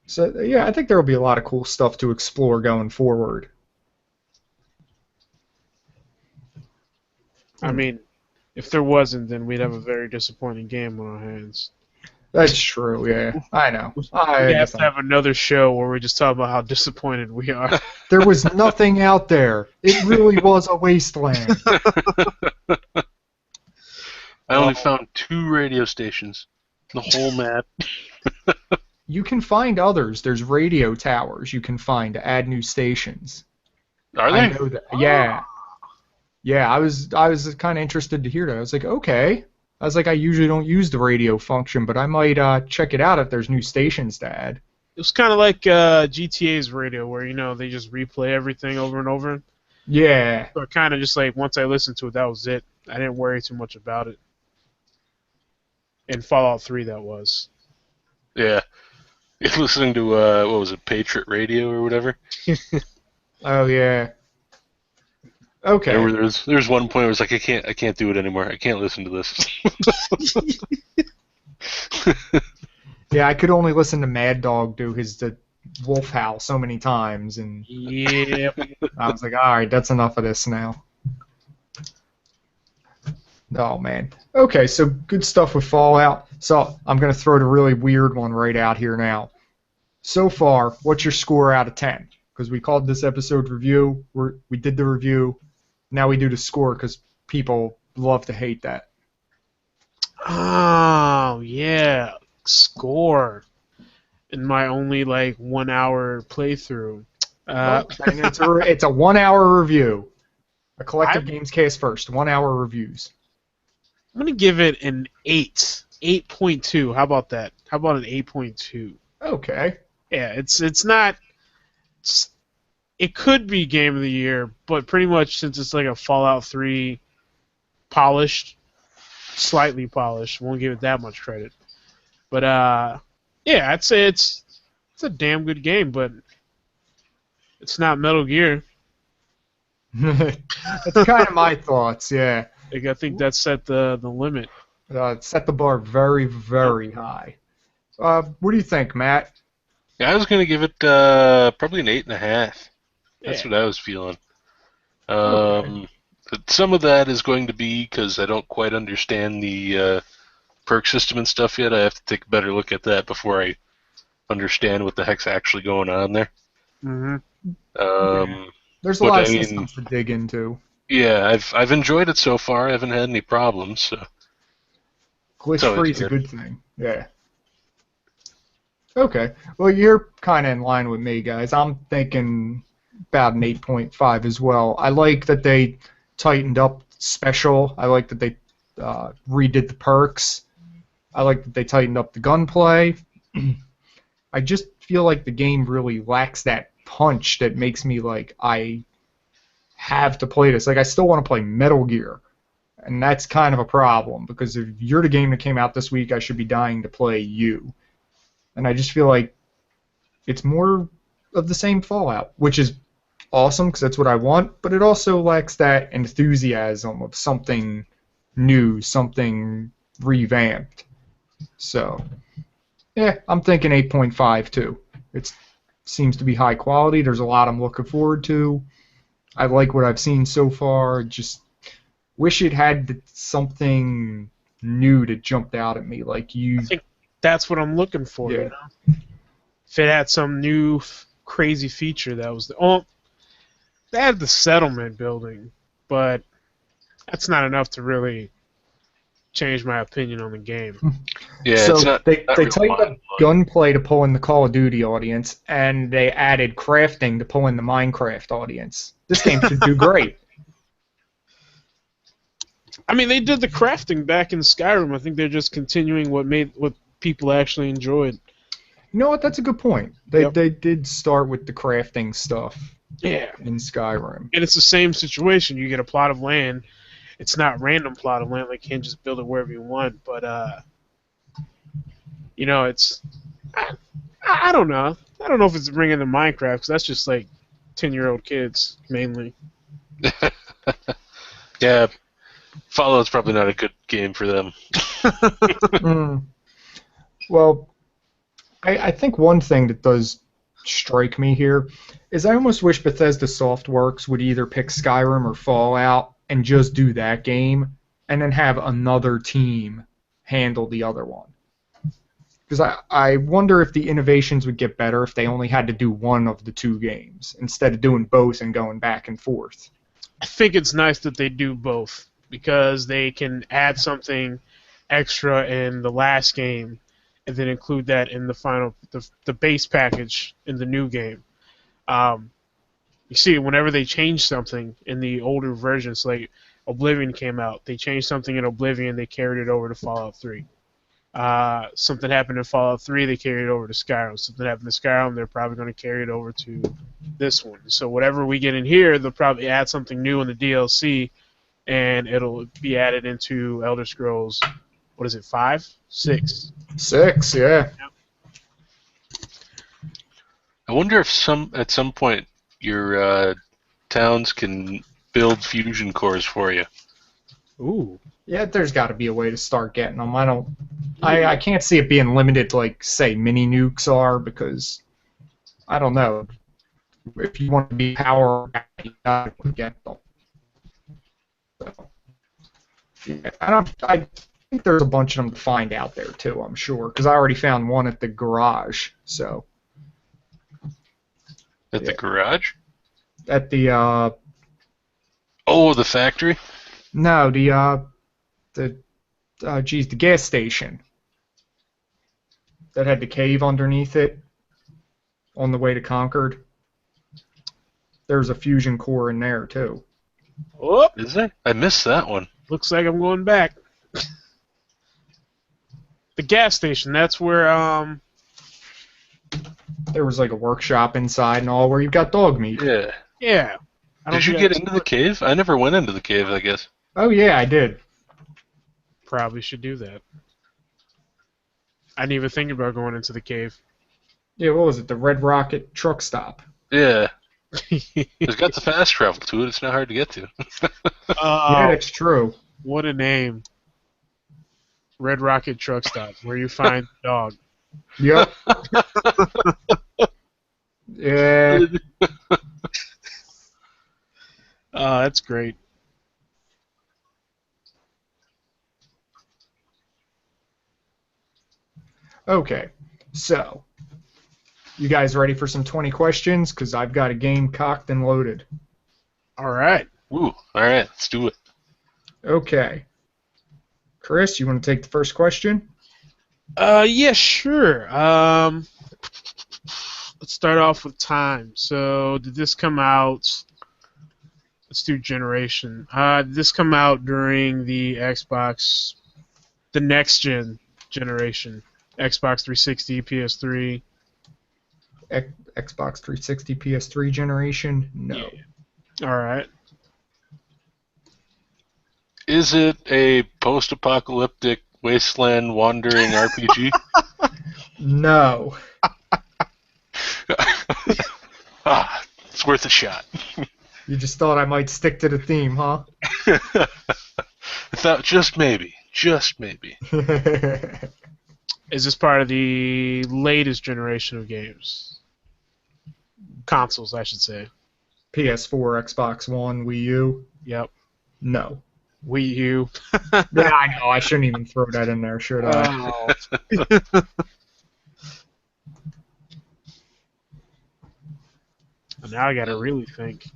So yeah, I think there will be a lot of cool stuff to explore going forward. I mean, if there wasn't, then we'd have a very disappointing game on our hands. That's true, yeah. I know. We'd have to have another show where we just talk about how disappointed we are. There was nothing out there. It really was a wasteland. I only found 2 radio stations. The whole map. You can find others. There's radio towers you can find to add new stations. Are they? I know that. Yeah. Yeah, I was kind of interested to hear that. I was like, okay. I was like, I usually don't use the radio function, but I might check it out if there's new stations to add. It was kind of like GTA's radio, where, you know, they just replay everything over and over. Yeah. So kind of just like, once I listened to it, that was it. I didn't worry too much about it. In Fallout 3, that was. Yeah. Listening to, what was it, Patriot Radio or whatever? Oh, yeah. Okay. There's one point where it's like, I can't do it anymore. I can't listen to this. Yeah, I could only listen to Mad Dog do his wolf howl so many times, and Yep. I was like, all right, that's enough of this now. Oh man. Okay, so good stuff with Fallout. So I'm gonna throw the really weird one right out here now. So far, what's your score out of 10? Because we called this episode review. We did the review. Now we do the score because people love to hate that. Oh, yeah. Score. In my only, 1 hour playthrough. Well, and it's a 1 hour review. A collective I'm Gamescast first. 1 hour reviews. going to give it an 8. 8.2. How about that? How about an 8.2? Okay. Yeah, it's not. It could be game of the year, but pretty much since it's like a Fallout 3 polished, slightly polished, won't give it that much credit. But yeah, I'd say it's a damn good game, but it's not Metal Gear. That's kind of my thoughts, yeah. I think that set the limit. It set the bar very, very high. What do you think, Matt? Yeah, I was going to give it probably an 8.5. That's Yeah. what I was feeling. Okay. But some of that is going to be because I don't quite understand the perk system and stuff yet. I have to take a better look at that before I understand what the heck's actually going on there. Mhm. There's a But lot of I mean, systems to dig into. yeah, I've enjoyed it so far. I haven't had any problems. So it's Glitch always free is a good. good thing. Yeah. Okay. Well, you're kind of in line with me, guys. I'm thinking about an 8.5 as well. I like that they tightened up special. I like that they redid the perks. I like that they tightened up the gunplay. I just feel like the game really lacks that punch that makes me like I have to play this. Like I still want to play Metal Gear, and that's kind of a problem because if you're the game that came out this week, I should be dying to play you. And I just feel like it's more of the same Fallout, which is awesome because that's what I want, but it also lacks that enthusiasm of something new, something revamped. So, yeah, I'm thinking 8.5 too. It seems to be high quality. There's a lot I'm looking forward to. I like what I've seen so far. Just wish it had something new that jumped out at me. Like I think that's what I'm looking for. Yeah. You know? If it had some new crazy feature that was they had the settlement building, but that's not enough to really change my opinion on the game. Yeah, So it's not they real tightened up mind-blowing. gunplay to pull in the Call of Duty audience, and they added crafting to pull in the Minecraft audience. This game should do great. I mean, they did the crafting back in Skyrim. I think they're just continuing what people actually enjoyed. You know what? That's a good point. Yep. They did start with the crafting stuff Yeah, in Skyrim. and it's the same situation. You get a plot of land. It's not random plot of land. Like you can't just build it wherever you want. But it's I don't know. I don't know if it's bringing to Minecraft because that's just like 10-year-old kids mainly. Yeah, Fallout's probably not a good game for them. Mm. Well, I think one thing that does strike me here is I almost wish Bethesda Softworks would either pick Skyrim or Fallout and just do that game and then have another team handle the other one. Because I wonder if the innovations would get better if they only had to do one of the two games instead of doing both and going back and forth. I think it's nice that they do both because they can add something extra in the last game and then include that in the base package in the new game. You see, whenever they change something in the older versions, like Oblivion came out, they changed something in Oblivion, they carried it over to Fallout 3. Something happened in Fallout 3, they carried it over to Skyrim. Something happened to Skyrim, they're probably going to carry it over to this one. So whatever we get in here, they'll probably add something new in the DLC, and it'll be added into Elder Scrolls. What is it? 5, 6? 6, yeah. I wonder if at some point your towns can build fusion cores for you. Ooh. Yeah, there's got to be a way to start getting them. I can't see it being limited to, like, say, mini nukes are, because I don't know. If you want to be power, you gotta get them. So, yeah, I think there's a bunch of them to find out there too. I'm sure because I already found one at the garage. So At the yeah. garage? At the Oh, the factory? no the geez, the gas station that had the cave underneath it on the way to Concord. There's a fusion core in there too. Oh, Is there? I missed that one. looks like I'm going back. The gas station. That's where There was like a workshop inside and all where you've got dog meat. Yeah. Yeah. I don't Did you think get into the cave? I never went into the cave, I guess. Oh yeah, I did. Probably should do that. I didn't even think about going into the cave. Yeah, what was it? The Red Rocket truck stop. Yeah. It's got the fast travel to it. It's not hard to get to. Yeah, that's true. What a name. Red Rocket Truck Stop, where you find the dog. Yep. Yeah. That's great. Okay. So, you guys ready for some 20 questions? Because I've got a game cocked and loaded. All right. Woo. All right, let's do it. Okay. Chris, you want to take the first question? Yeah, sure. Let's start off with time. So, did this come out? Let's do generation. Did this come out during the Xbox, the next generation? Xbox 360, PS3? Xbox 360, PS3 generation? No. Yeah. All right. Is it a post-apocalyptic wasteland wandering RPG? No. It's worth a shot. You just thought I might stick to the theme, huh? I thought just maybe. Is this part of the latest generation of games? Consoles, I should say. PS4, Xbox One, Wii U? Yep. No. Wii U. Yeah, I know. I shouldn't even throw that in there, should I? Oh. Now I gotta really think.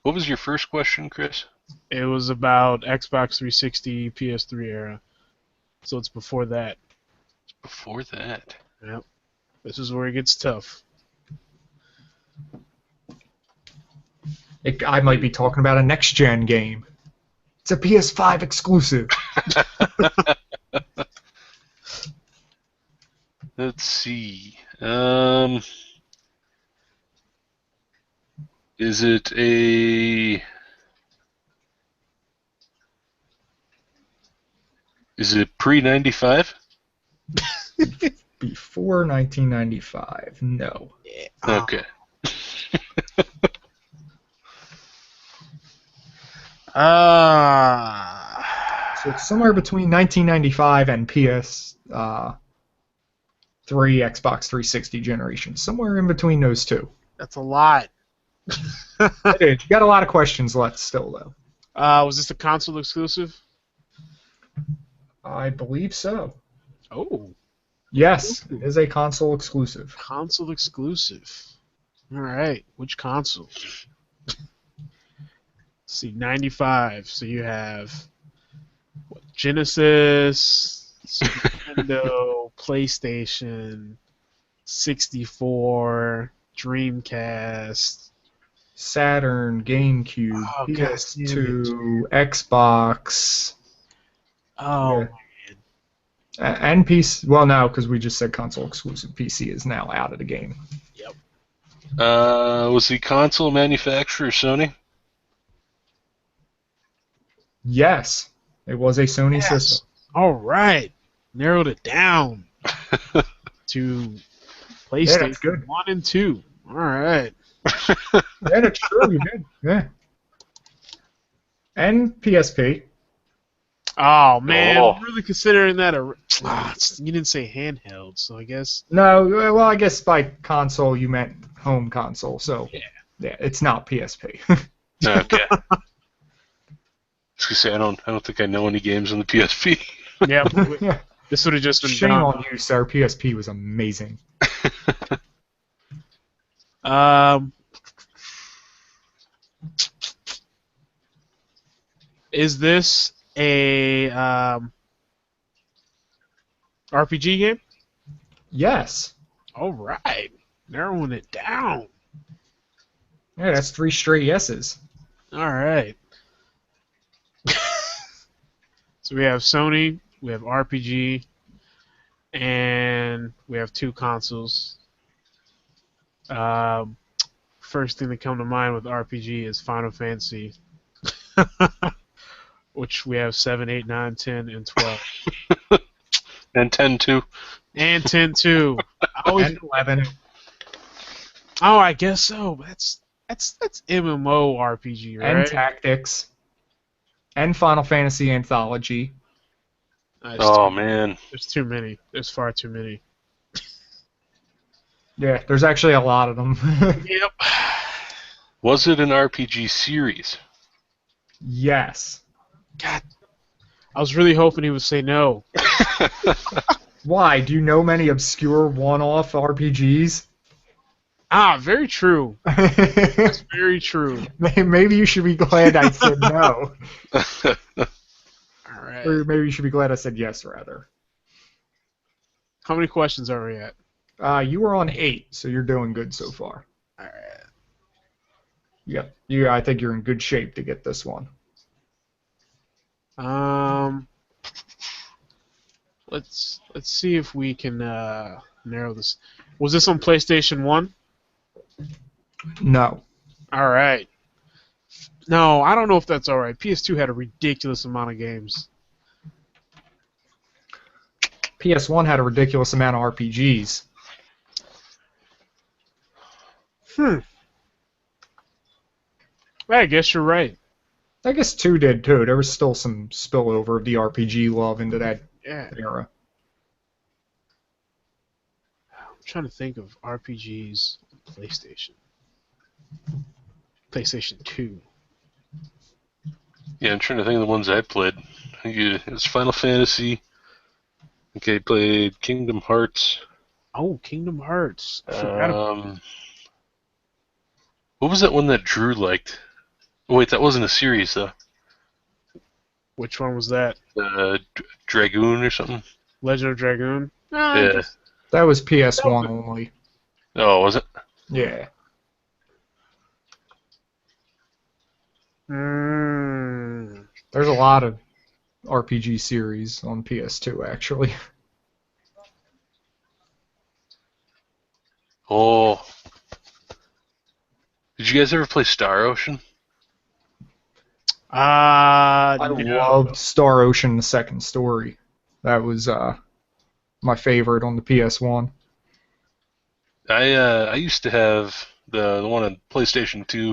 What was your first question, Chris? It was about Xbox 360, PS3 era. So it's before that. Before that. Yep. This is where it gets tough. I might be talking about a next-gen game. It's a PS5 exclusive. Let's see. Is it a... Is it pre-95? Before 1995, no. Okay. So it's somewhere between 1995 and PS3 Xbox 360 generation. Somewhere in between those two. That's a lot. It is. You got a lot of questions left still, though. Was this a console exclusive? I believe so. Oh, Yes, it is a console exclusive. console exclusive. All right, which console? Let's see, 95. So you have what, Genesis, Super Nintendo, PlayStation, 64, Dreamcast. Saturn, GameCube, Oh, God PS2, Xbox, Oh, Yeah. And PC. Well, no, because we just said console exclusive. PC is now out of the game. Was the console manufacturer Sony? Yes, it was a Sony yes. system. All right, narrowed it down to PlayStation that's good. 1 and 2. All right. Yeah, that's true. You did. Yeah. And PSP. Oh man, Oh. I'm really considering that you didn't say handheld, so I guess. No, well, I guess by console you meant home console, so Yeah. yeah, it's not PSP. Okay. I was gonna say I don't think I know any games on the PSP. Yep. Yeah. This would have just been Shame dumb. on you, sir. PSP was amazing. Um, is this a RPG game? Yes. All right, narrowing it down. Yeah, that's 3 straight yeses. All right. So we have Sony, we have RPG, and we have 2 consoles. Um, First thing that come to mind with RPG is Final Fantasy, which we have 7, 8, 9, 10, and 12. And 10 too. And 10 too. I always And 11. Oh, I guess so. That's MMO RPG, And right? Tactics. And Final Fantasy Anthology. Oh man. There's too many. There's far too many. Yeah, there's actually a lot of them. Yep. Was it an RPG series? Yes. God, I was really hoping he would say no. Why? Do you know many obscure one-off RPGs? Ah, very true. That's very true. Maybe you should be glad I said no. All right. Or maybe you should be glad I said yes, rather. How many questions are we at? You were on 8, so you're doing good so far. All right. Yep. Yeah, I think you're in good shape to get this one. Let's see if we can narrow this. Was this on PlayStation 1? No. All right. No, I don't know if that's all right. PS2 had a ridiculous amount of games. PS1 had a ridiculous amount of RPGs. I guess you're right. I guess 2 did too. There was still some spillover of the RPG love into that Yeah. era. I'm trying to think of RPGs on PlayStation. PlayStation 2. Yeah, I'm trying to think of the ones I played. I think it was Final Fantasy. Okay, I played Kingdom Hearts. Oh, Kingdom Hearts. I forgot about What was that one that Drew liked? Oh, wait, that wasn't a series though. which one was that? Dragoon or something. Legend of Dragoon? Yeah. That was PS1 only. Oh, was it? Yeah. There's a lot of RPG series on PS2, actually. Oh. Did you guys ever play Star Ocean? I No. loved Star Ocean: The Second Story. That was my favorite on the PS1. I used to have the one on PlayStation 2.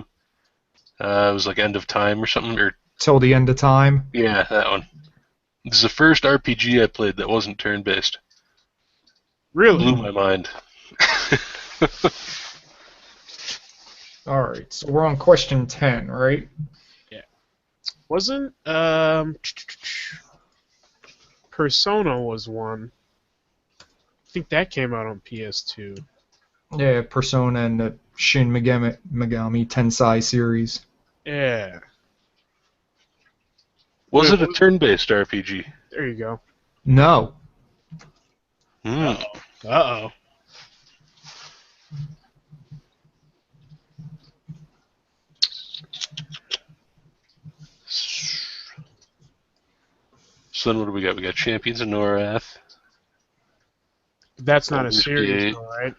It was like End of Time or something. Or Till the End of Time. yeah, that one. This is the first RPG I played that wasn't turn-based. Really? Blew my mind. Alright, so we're on question 10, right? Wasn't Persona was one. I think that came out on PS2. Yeah, Persona and the Shin Megami Tensei series. Yeah. Was it a turn-based RPG? There you go. No. Hmm. Uh-oh. So then what do we got? We got Champions of Norath. That's not a Baldur's series, Gate. though, right?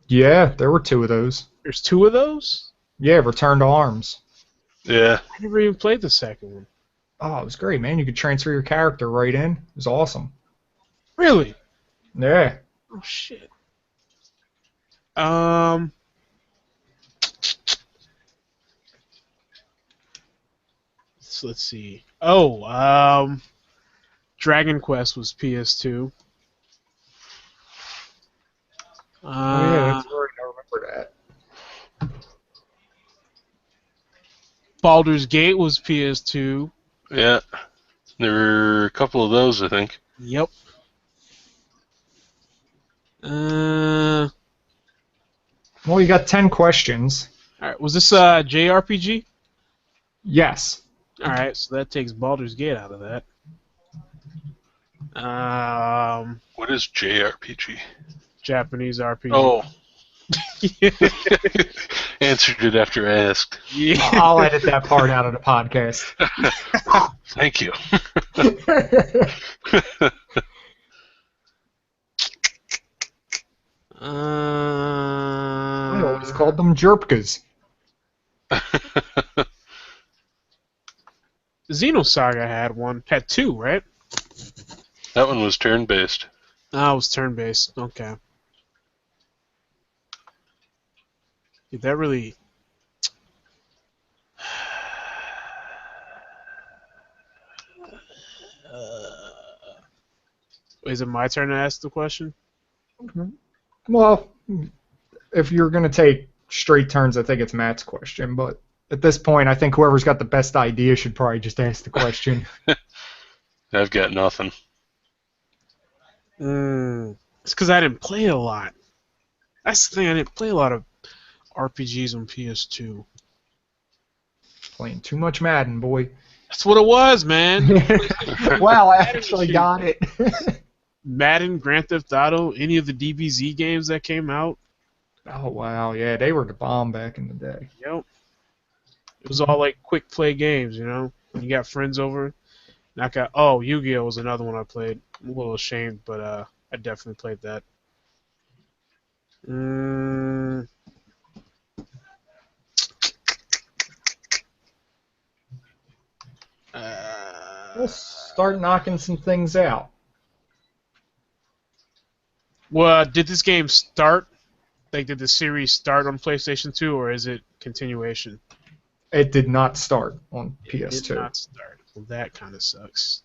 Yeah, there were 2 of those. There's 2 of those? Yeah, Return to Arms. Yeah. I never even played the second one. Oh, it was great, man. You could transfer your character right in. It was awesome. Really? Yeah. Oh, shit. So let's see. Oh, Dragon Quest was PS2. Oh yeah, Uh, that's right. I remember Baldur's Gate was PS2. Yeah, there were a couple of those, I think. Yep. Uh, Well, you got 10 questions. all right. Was this a JRPG? Yes. All right, so that takes Baldur's Gate out of that. What is JRPG? Japanese RPG. Oh, answered it after I asked. Yeah. I'll edit that part out of the podcast. Thank you. I always called them Jerpkas. Xenosaga had two, right? That one was turn-based. Oh, it was turn-based. Okay. Dude, that really... Is it my turn to ask the question? Well, if you're going to take straight turns, I think it's Matt's question. But at this point, I think whoever's got the best idea should probably just ask the question. I've got nothing. It's because I didn't play a lot. That's the thing, I didn't play a lot of RPGs on PS2. Playing too much Madden, boy. That's what it was, man. Wow, I actually got it. Madden, Grand Theft Auto, any of the DBZ games that came out. Oh, wow. Yeah, they were the bomb back in the day. Yep. It was all like quick play games, you know? When you got friends over. Yu-Gi-Oh! Was another one I played. I'm a little ashamed, but I definitely played that. We'll start knocking some things out. Well, did this game start? Like, did the series start on PlayStation 2, or is it continuation? It did not start on PS2. It did not start. Well, that kind of sucks.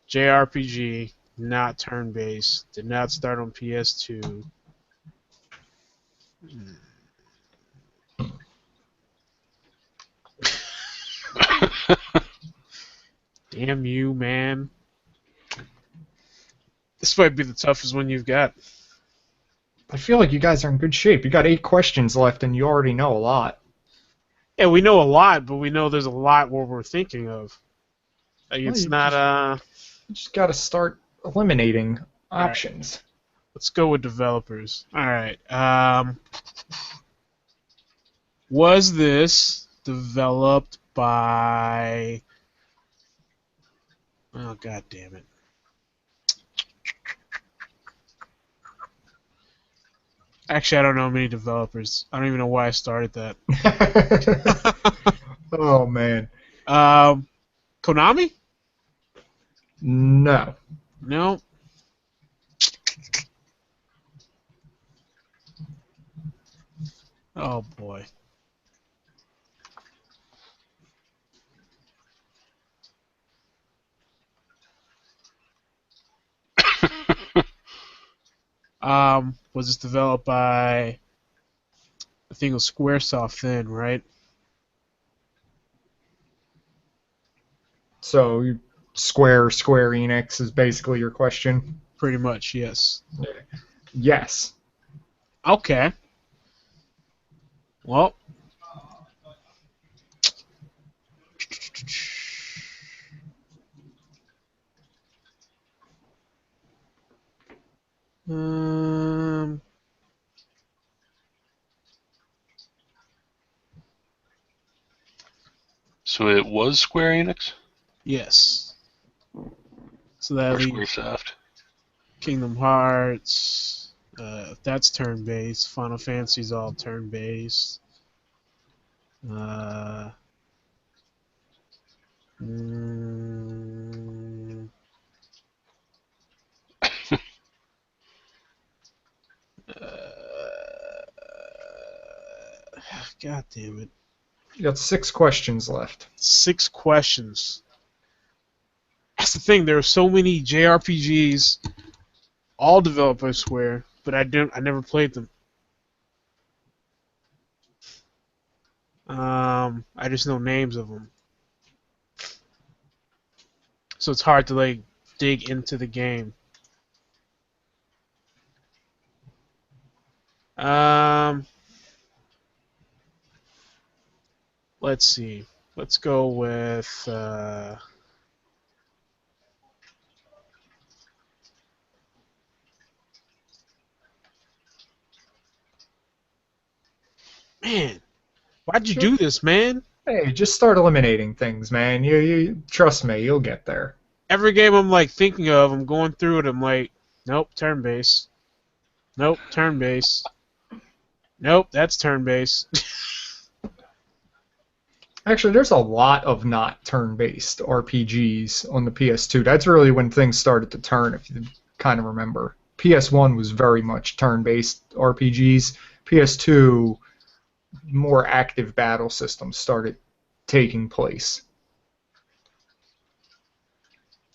JRPG, not turn-based, did not start on PS2. Damn you, man. This might be the toughest one you've got. I feel like you guys are in good shape. You got 8 questions left, and you already know a lot. Yeah, we know a lot, but we know there's a lot what we're thinking of. Like, it's not. You just got to start eliminating options. Right. Let's go with developers. All right. Was this developed by? Oh, god damn it. Actually, I don't know many developers. I don't even know why I started that. Oh, man. Konami? No. No. Oh, boy. Was this developed by? I think it was SquareSoft then, right? So Square Enix is basically your question? Pretty much, yes. Yes. Okay. Well. So it was Square Enix? Yes. So that Or leaves Squaresoft? Kingdom Hearts. That's turn-based. Final Fantasy's all turn-based. God damn it. You got 6 questions left. 6 questions. That's the thing. There are so many JRPGs, all developed by Square, but I never played them. I just know names of them, so it's hard to like dig into the game. Let's see. Let's go with. Man, why'd you do this, man? Hey, just start eliminating things, man. You trust me, you'll get there. Every game I'm like thinking of, I'm going through it. I'm like, nope, turn based. Nope, turn based. Nope, that's turn based. Actually, there's a lot of not turn-based RPGs on the PS2. That's really when things started to turn, if you kind of remember. PS1 was very much turn-based RPGs. PS2, more active battle systems started taking place.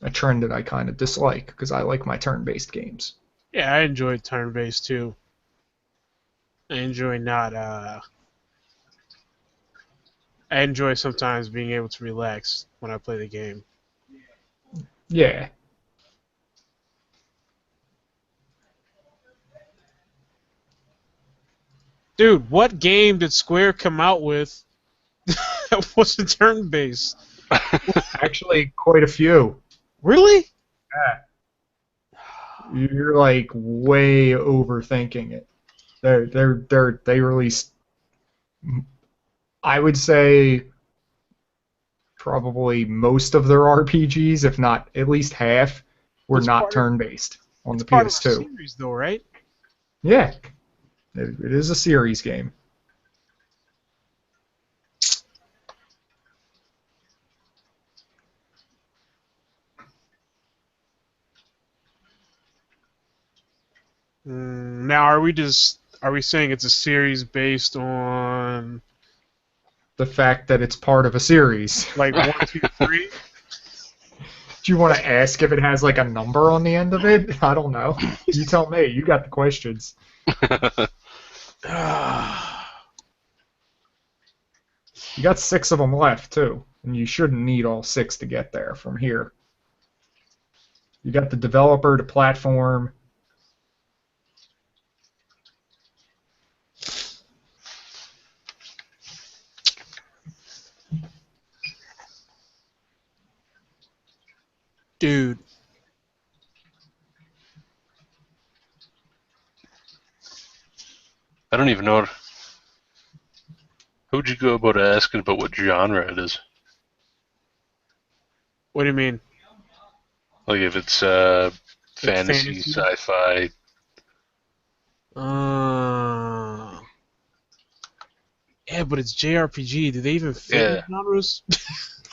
A trend that I kind of dislike, because I like my turn-based games. Yeah, I enjoyed turn based too. I enjoy not. I enjoy sometimes being able to relax when I play the game. Yeah. Dude, what game did Square come out with that wasn't turn based? Actually, quite a few. Really? Yeah. You're like way overthinking it. They released, I would say, probably most of their RPGs, if not at least half, were It's not part of- turn-based on It's the part of the PS2. series, though, right? Yeah, it is a series game. Now, are we saying it's a series based on The fact that it's part of a series. like 1, 2, 3? Do you want to ask if it has like a number on the end of it? I don't know. You tell me. You got the questions. You got 6 of them left too, and you shouldn't need all 6 to get there from here. You got the developer, the platform. Dude, I don't even know. How would you go about asking about what genre it is? what do you mean? Like if it's fantasy, fantasy? sci-fi. Yeah, but it's JRPG. Do they even fit Yeah. in genres?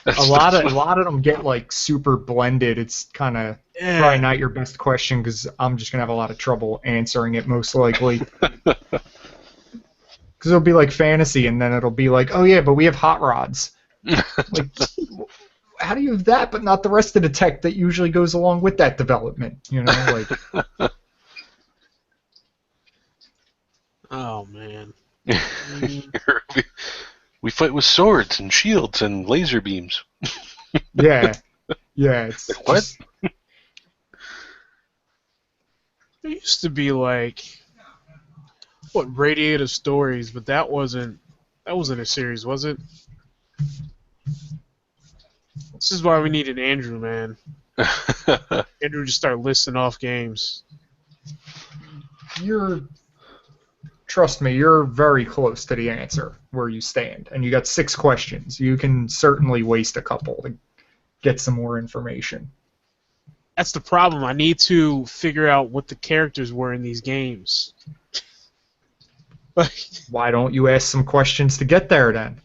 A lot of them get like super blended. It's kind of Yeah. probably not your best question because I'm just gonna have a lot of trouble answering it most likely. Because it'll be like fantasy, and then it'll be like, oh yeah, but we have hot rods. Like, how do you have that, but not the rest of the tech that usually goes along with that development? You know, like. Oh man. We fight with swords and shields and laser beams. Yeah, it's What? just- There used to be like Radiator Stories, but that wasn't a series, was it? This is why we needed Andrew, man. Andrew just started listing off games. Trust me, you're very close to the answer where you stand, and you got 6 questions. You can certainly waste a couple to get some more information. That's the problem. I need to figure out what the characters were in these games. Why don't you ask some questions to get there then?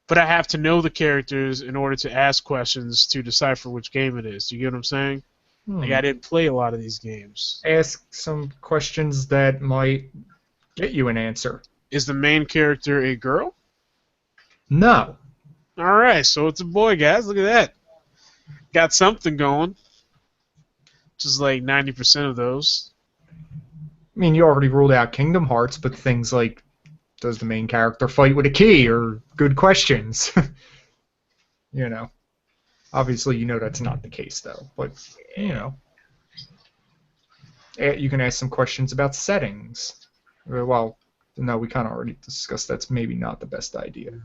But I have to know the characters in order to ask questions to decipher which game it is. Do you get what I'm saying? Like, I didn't play a lot of these games. Ask some questions that might get you an answer. Is the main character a girl? No. All right, so it's a boy, guys. Look at that. Got something going. Which is like 90% of those. I mean, you already ruled out Kingdom Hearts, but things like, does the main character fight with a key, or good questions? You know. Obviously, you know that's not the case, though. But, you know. You can ask some questions about settings. Well, no, we kind of already discussed that's maybe not the best idea.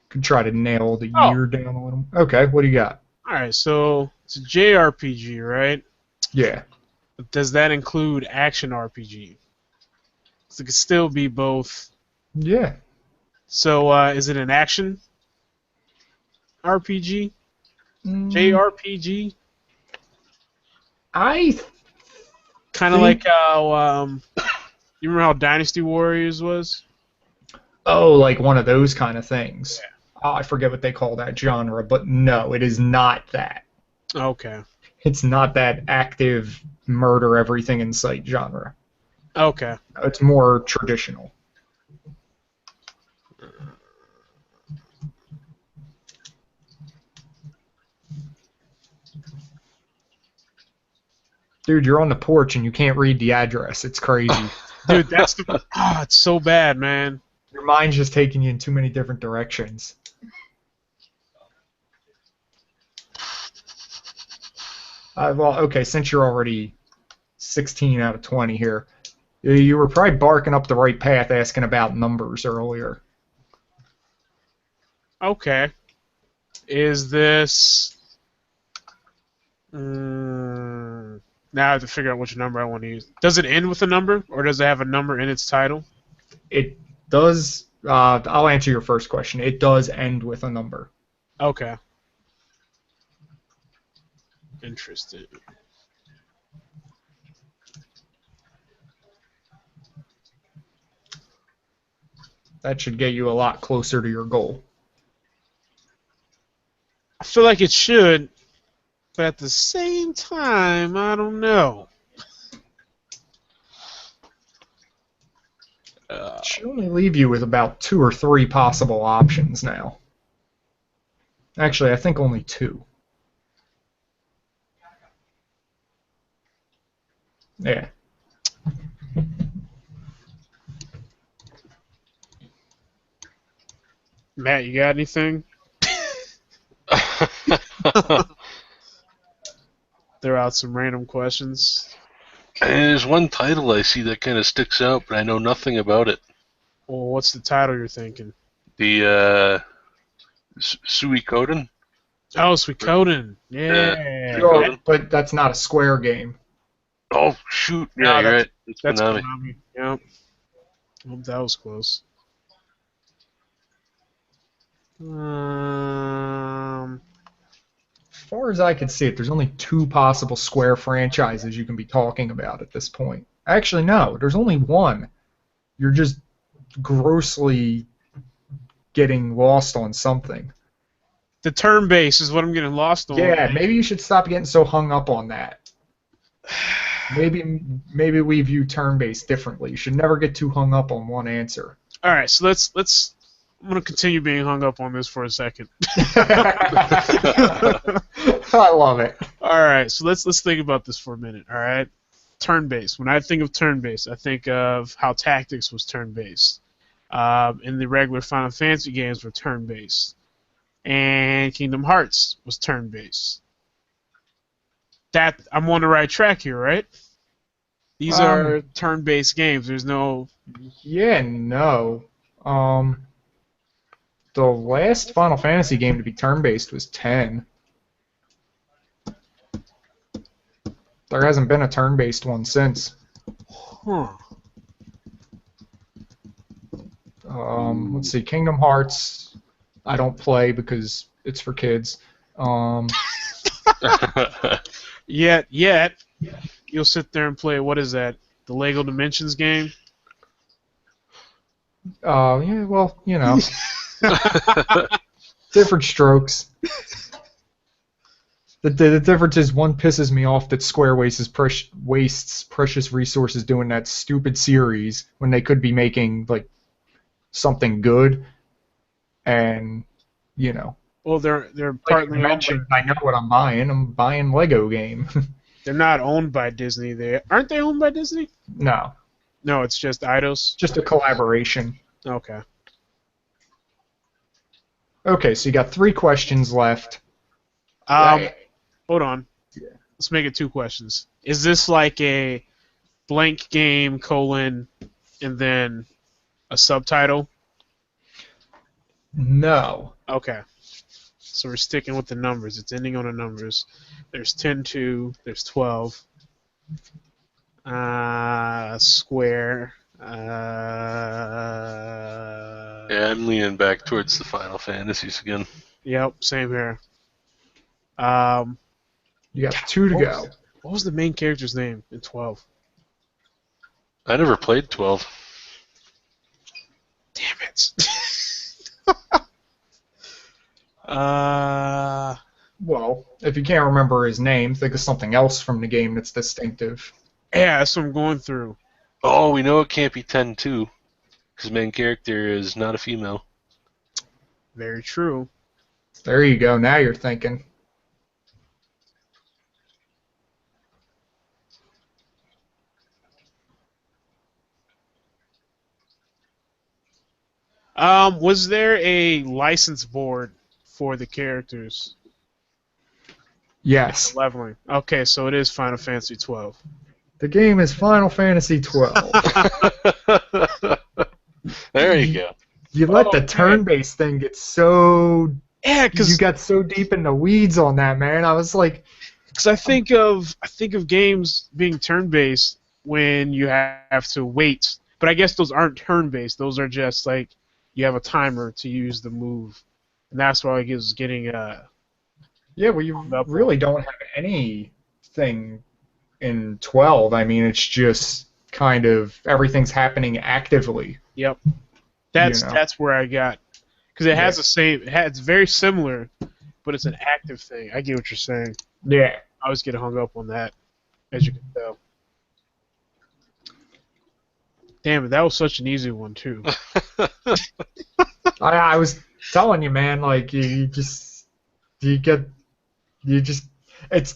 Could try to nail the Oh. year down a little. Okay, what do you got? All right, so it's a JRPG, right? Yeah. But does that include action RPG? So it could still be both. Yeah. So is it an action RPG? JRPG? I Kind of think- like how you remember how Dynasty Warriors was? Oh, like one of those kind of things. Oh, I forget what they call that genre, but no, it is not that. Okay. It's not that active murder everything in sight genre. Okay. It's more traditional. Dude, you're on the porch and you can't read the address. It's crazy. Dude, that's the. It's so bad, man. Your mind's just taking you in too many different directions. Well, okay, since you're already 16 out of 20 here, you were probably barking up the right path asking about numbers earlier. Okay. Is this? Now I have to figure out which number I want to use. Does it end with a number, or does it have a number in its title? It does. I'll answer your first question. It does end with a number. Okay. Interesting. That should get you a lot closer to your goal. I feel like it should, but at the same time, I don't know. It should only leave you with about 2 or 3 possible options now. Actually, I think only 2. Yeah. Matt, you got anything? Throw out some random questions. There's one title I see that kind of sticks out, but I know nothing about it. Well, what's the title you're thinking? The Suikoden? Oh, Suikoden. Yeah. Suikoden. But that's not a Square game. Oh, shoot. Yeah, No, you're right. That's Konami. Konami. Yep. Hope that was close. As far as I can see it, there's only 2 possible Square franchises you can be talking about at this point. Actually, no, there's only one. You're just grossly getting lost on something. The turn base is what I'm getting lost on. Yeah, maybe you should stop getting so hung up on that. Maybe we view turn-based differently. You should never get too hung up on one answer. All right, so let's. I'm gonna continue being hung up on this for a second. I love it. All right, so let's think about this for a minute. All right, turn-based. When I think of turn-based, I think of how Tactics was turn-based. And the regular Final Fantasy games were turn-based, and Kingdom Hearts was turn-based. That I'm on the right track here, right? These are turn-based games. There's no. Yeah, no. The last Final Fantasy game to be turn-based was 10. There hasn't been a turn-based one since. Huh. Let's see, Kingdom Hearts, I don't play because it's for kids. Yet, you'll sit there and play. What is that? The Lego Dimensions game? Yeah, well, different strokes. The difference is one pisses me off that Square wastes precious resources doing that stupid series when they could be making like something good, and you know, Well, they're like I partly owned by. mentioned, I know what I'm buying. I'm buying Lego game. They're not owned by Disney. They aren't they owned by Disney? No, No, it's just Eidos. just a collaboration. Okay. Okay, so you got 3 questions left. Um, hold on. Yeah. Let's make it 2 questions. Is this like a blank game colon and then a subtitle? No. Okay. So we're sticking with the numbers. It's ending on the numbers. There's 10-2. There's 12. Square. Yeah, I'm leaning back towards the Final Fantasies again. Yep, same here. You got 2 to go. What was the main character's name in 12? I never played 12. Damn it. Well, if you can't remember his name, think of something else from the game that's distinctive. Yeah, that's what I'm going through. Oh, we know it can't be 10-2, because main character is not a female. Very true. There you go. Now you're thinking. Was there a license board for the characters? Yes. Leveling. Okay, so it is Final Fantasy 12. The game is Final Fantasy 12. There you go. You let the turn-based thing get so... Yeah, because you got so deep in the weeds on that, man. I was like... Because I think of games being turn-based when you have to wait. But I guess those aren't turn-based. Those are just like you have a timer to use the move. And that's why it was getting... Yeah, well, you really don't have anything in 12. I mean, it's just kind of everything's happening actively. Yep. That's where I got... Because it has the same... It's very similar, but it's an active thing. I get what you're saying. Yeah. I always get hung up on that, as you can tell. Damn it, that was such an easy one, too. I was telling you, man, like, it's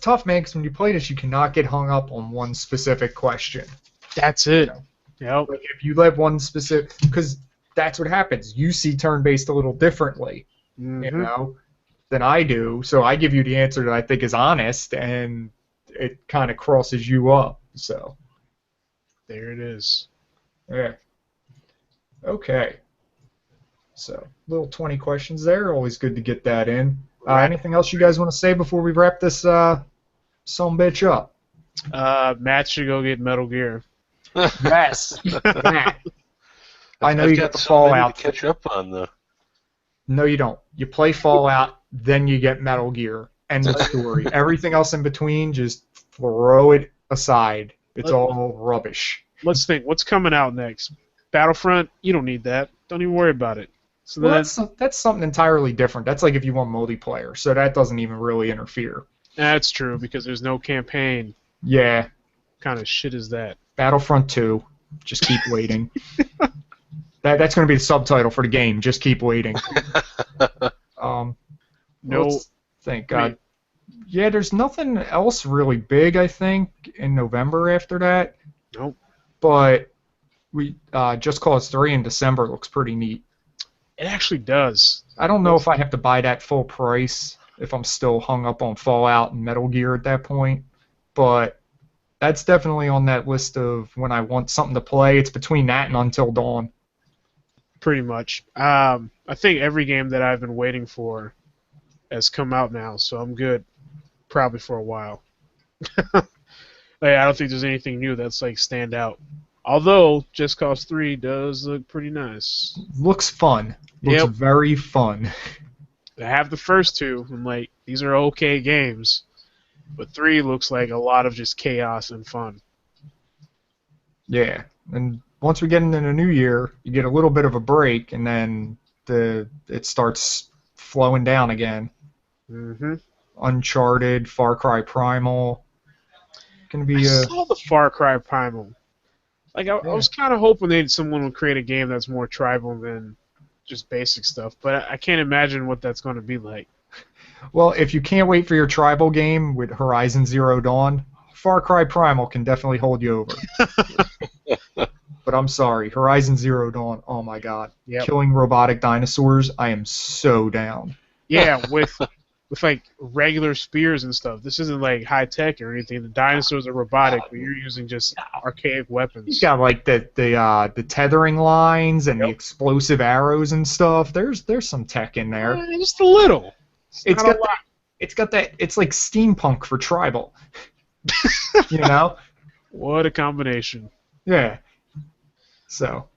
tough, man, because when you play this, you cannot get hung up on one specific question. That's it. Yep. Like, if you let one specific... Because that's what happens. You see turn-based a little differently, than I do. So I give you the answer that I think is honest, and it kind of crosses you up. So there it is. Yeah. Okay. So little 20 questions there. Always good to get that in. Anything else you guys want to say before we wrap this sumbitch up? Matt should go get Metal Gear. Yes. Matt. I know I've you got the so Fallout to catch up on the. No, you don't. You play Fallout, then you get Metal Gear. End of story. Everything else in between, just throw it aside. It's all rubbish. Let's think. What's coming out next? Battlefront? You don't need that. Don't even worry about it. So well, that's something entirely different. That's like if you want multiplayer, so that doesn't even really interfere. That's true, because there's no campaign. Yeah. What kind of shit is that? Battlefront 2. Just keep waiting. That's going to be the subtitle for the game. Just keep waiting. No. Let's think. Yeah, there's nothing else really big, I think, in November after that. Nope. But we Just Cause 3 in December looks pretty neat. It actually does. I don't know if I have to buy that full price if I'm still hung up on Fallout and Metal Gear at that point. But that's definitely on that list of when I want something to play. It's between that and Until Dawn. Pretty much. I think every game that I've been waiting for has come out now, so I'm good. Probably for a while. I don't think there's anything new that's like stand out. Although Just Cause 3 does look pretty nice. Looks fun. Looks very fun. I have the first two, and like these are okay games, but 3 looks like a lot of just chaos and fun. Yeah, and once we get into the new year, you get a little bit of a break, and then it starts flowing down again. Mm-hmm. Uncharted, Far Cry Primal. Gonna I be saw the Far Cry Primal. Like I yeah. was kind of hoping someone would create a game that's more tribal than just basic stuff, but I can't imagine what that's going to be like. Well, if you can't wait for your tribal game with Horizon Zero Dawn, Far Cry Primal can definitely hold you over. But I'm sorry, Horizon Zero Dawn, oh my god. Yep. Killing robotic dinosaurs, I am so down. Yeah, with like regular spears and stuff. This isn't like high tech or anything. The dinosaurs are robotic, but you're using just archaic weapons. You got like the tethering lines and the explosive arrows and stuff. There's some tech in there. Just a little. It's not got a lot. it's got that. It's like steampunk for tribal. You know? What a combination. Yeah. So,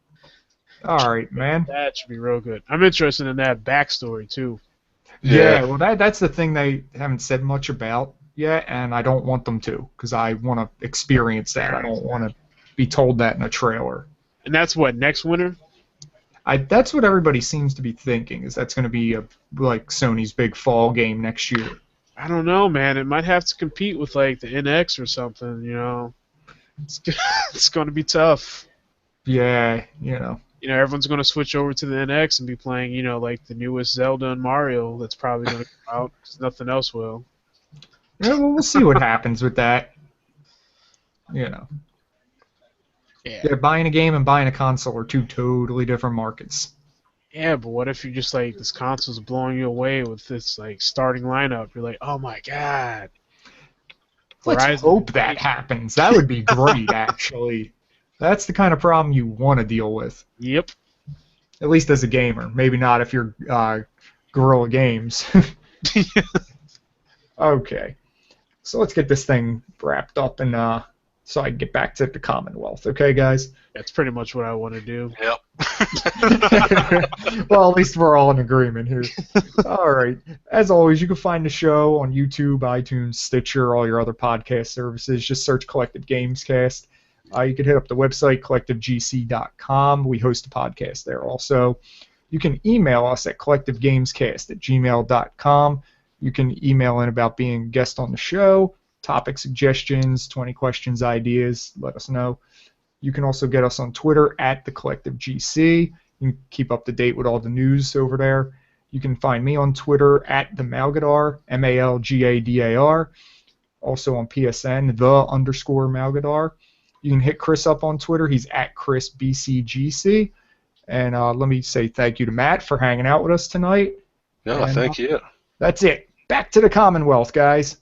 all right, man. That should be real good. I'm interested in that backstory too. Yeah, well, that's the thing they haven't said much about yet, and I don't want them to, because I want to experience that. I don't want to be told that in a trailer. And that's what, next winter? That's what everybody seems to be thinking, is that's going to be like Sony's big fall game next year. I don't know, man. It might have to compete with like the NX or something, you know. It's going to be tough. Yeah, you know. You know, everyone's going to switch over to the NX and be playing, you know, like the newest Zelda and Mario that's probably going to come out, because nothing else will. Yeah, well, we'll see what happens with that. You know. Yeah, buying a game and buying a console are two totally different markets. Yeah, but what if you just like this console's blowing you away with this like starting lineup? You're like, oh my god. Let's hope that happens. That would be great, actually. That's the kind of problem you want to deal with. Yep. At least as a gamer. Maybe not if you're Guerrilla Games. Okay. So let's get this thing wrapped up and so I can get back to the Commonwealth. Okay, guys? That's pretty much what I want to do. Yep. Well, at least we're all in agreement here. All right. As always, you can find the show on YouTube, iTunes, Stitcher, all your other podcast services. Just search Collective Gamescast. You can hit up the website, collectivegc.com. We host a podcast there also. You can email us at collectivegamescast@gmail.com. You can email in about being a guest on the show, topic suggestions, 20 questions, ideas, let us know. You can also get us on Twitter at @thecollectivegc. You can keep up to date with all the news over there. You can find me on Twitter at @themalgadar, Malgadar. Also on PSN, _Malgadar. You can hit Chris up on Twitter. He's at ChrisBCGC. And let me say thank you to Matt for hanging out with us tonight. No, thank you. That's it. Back to the Commonwealth, guys.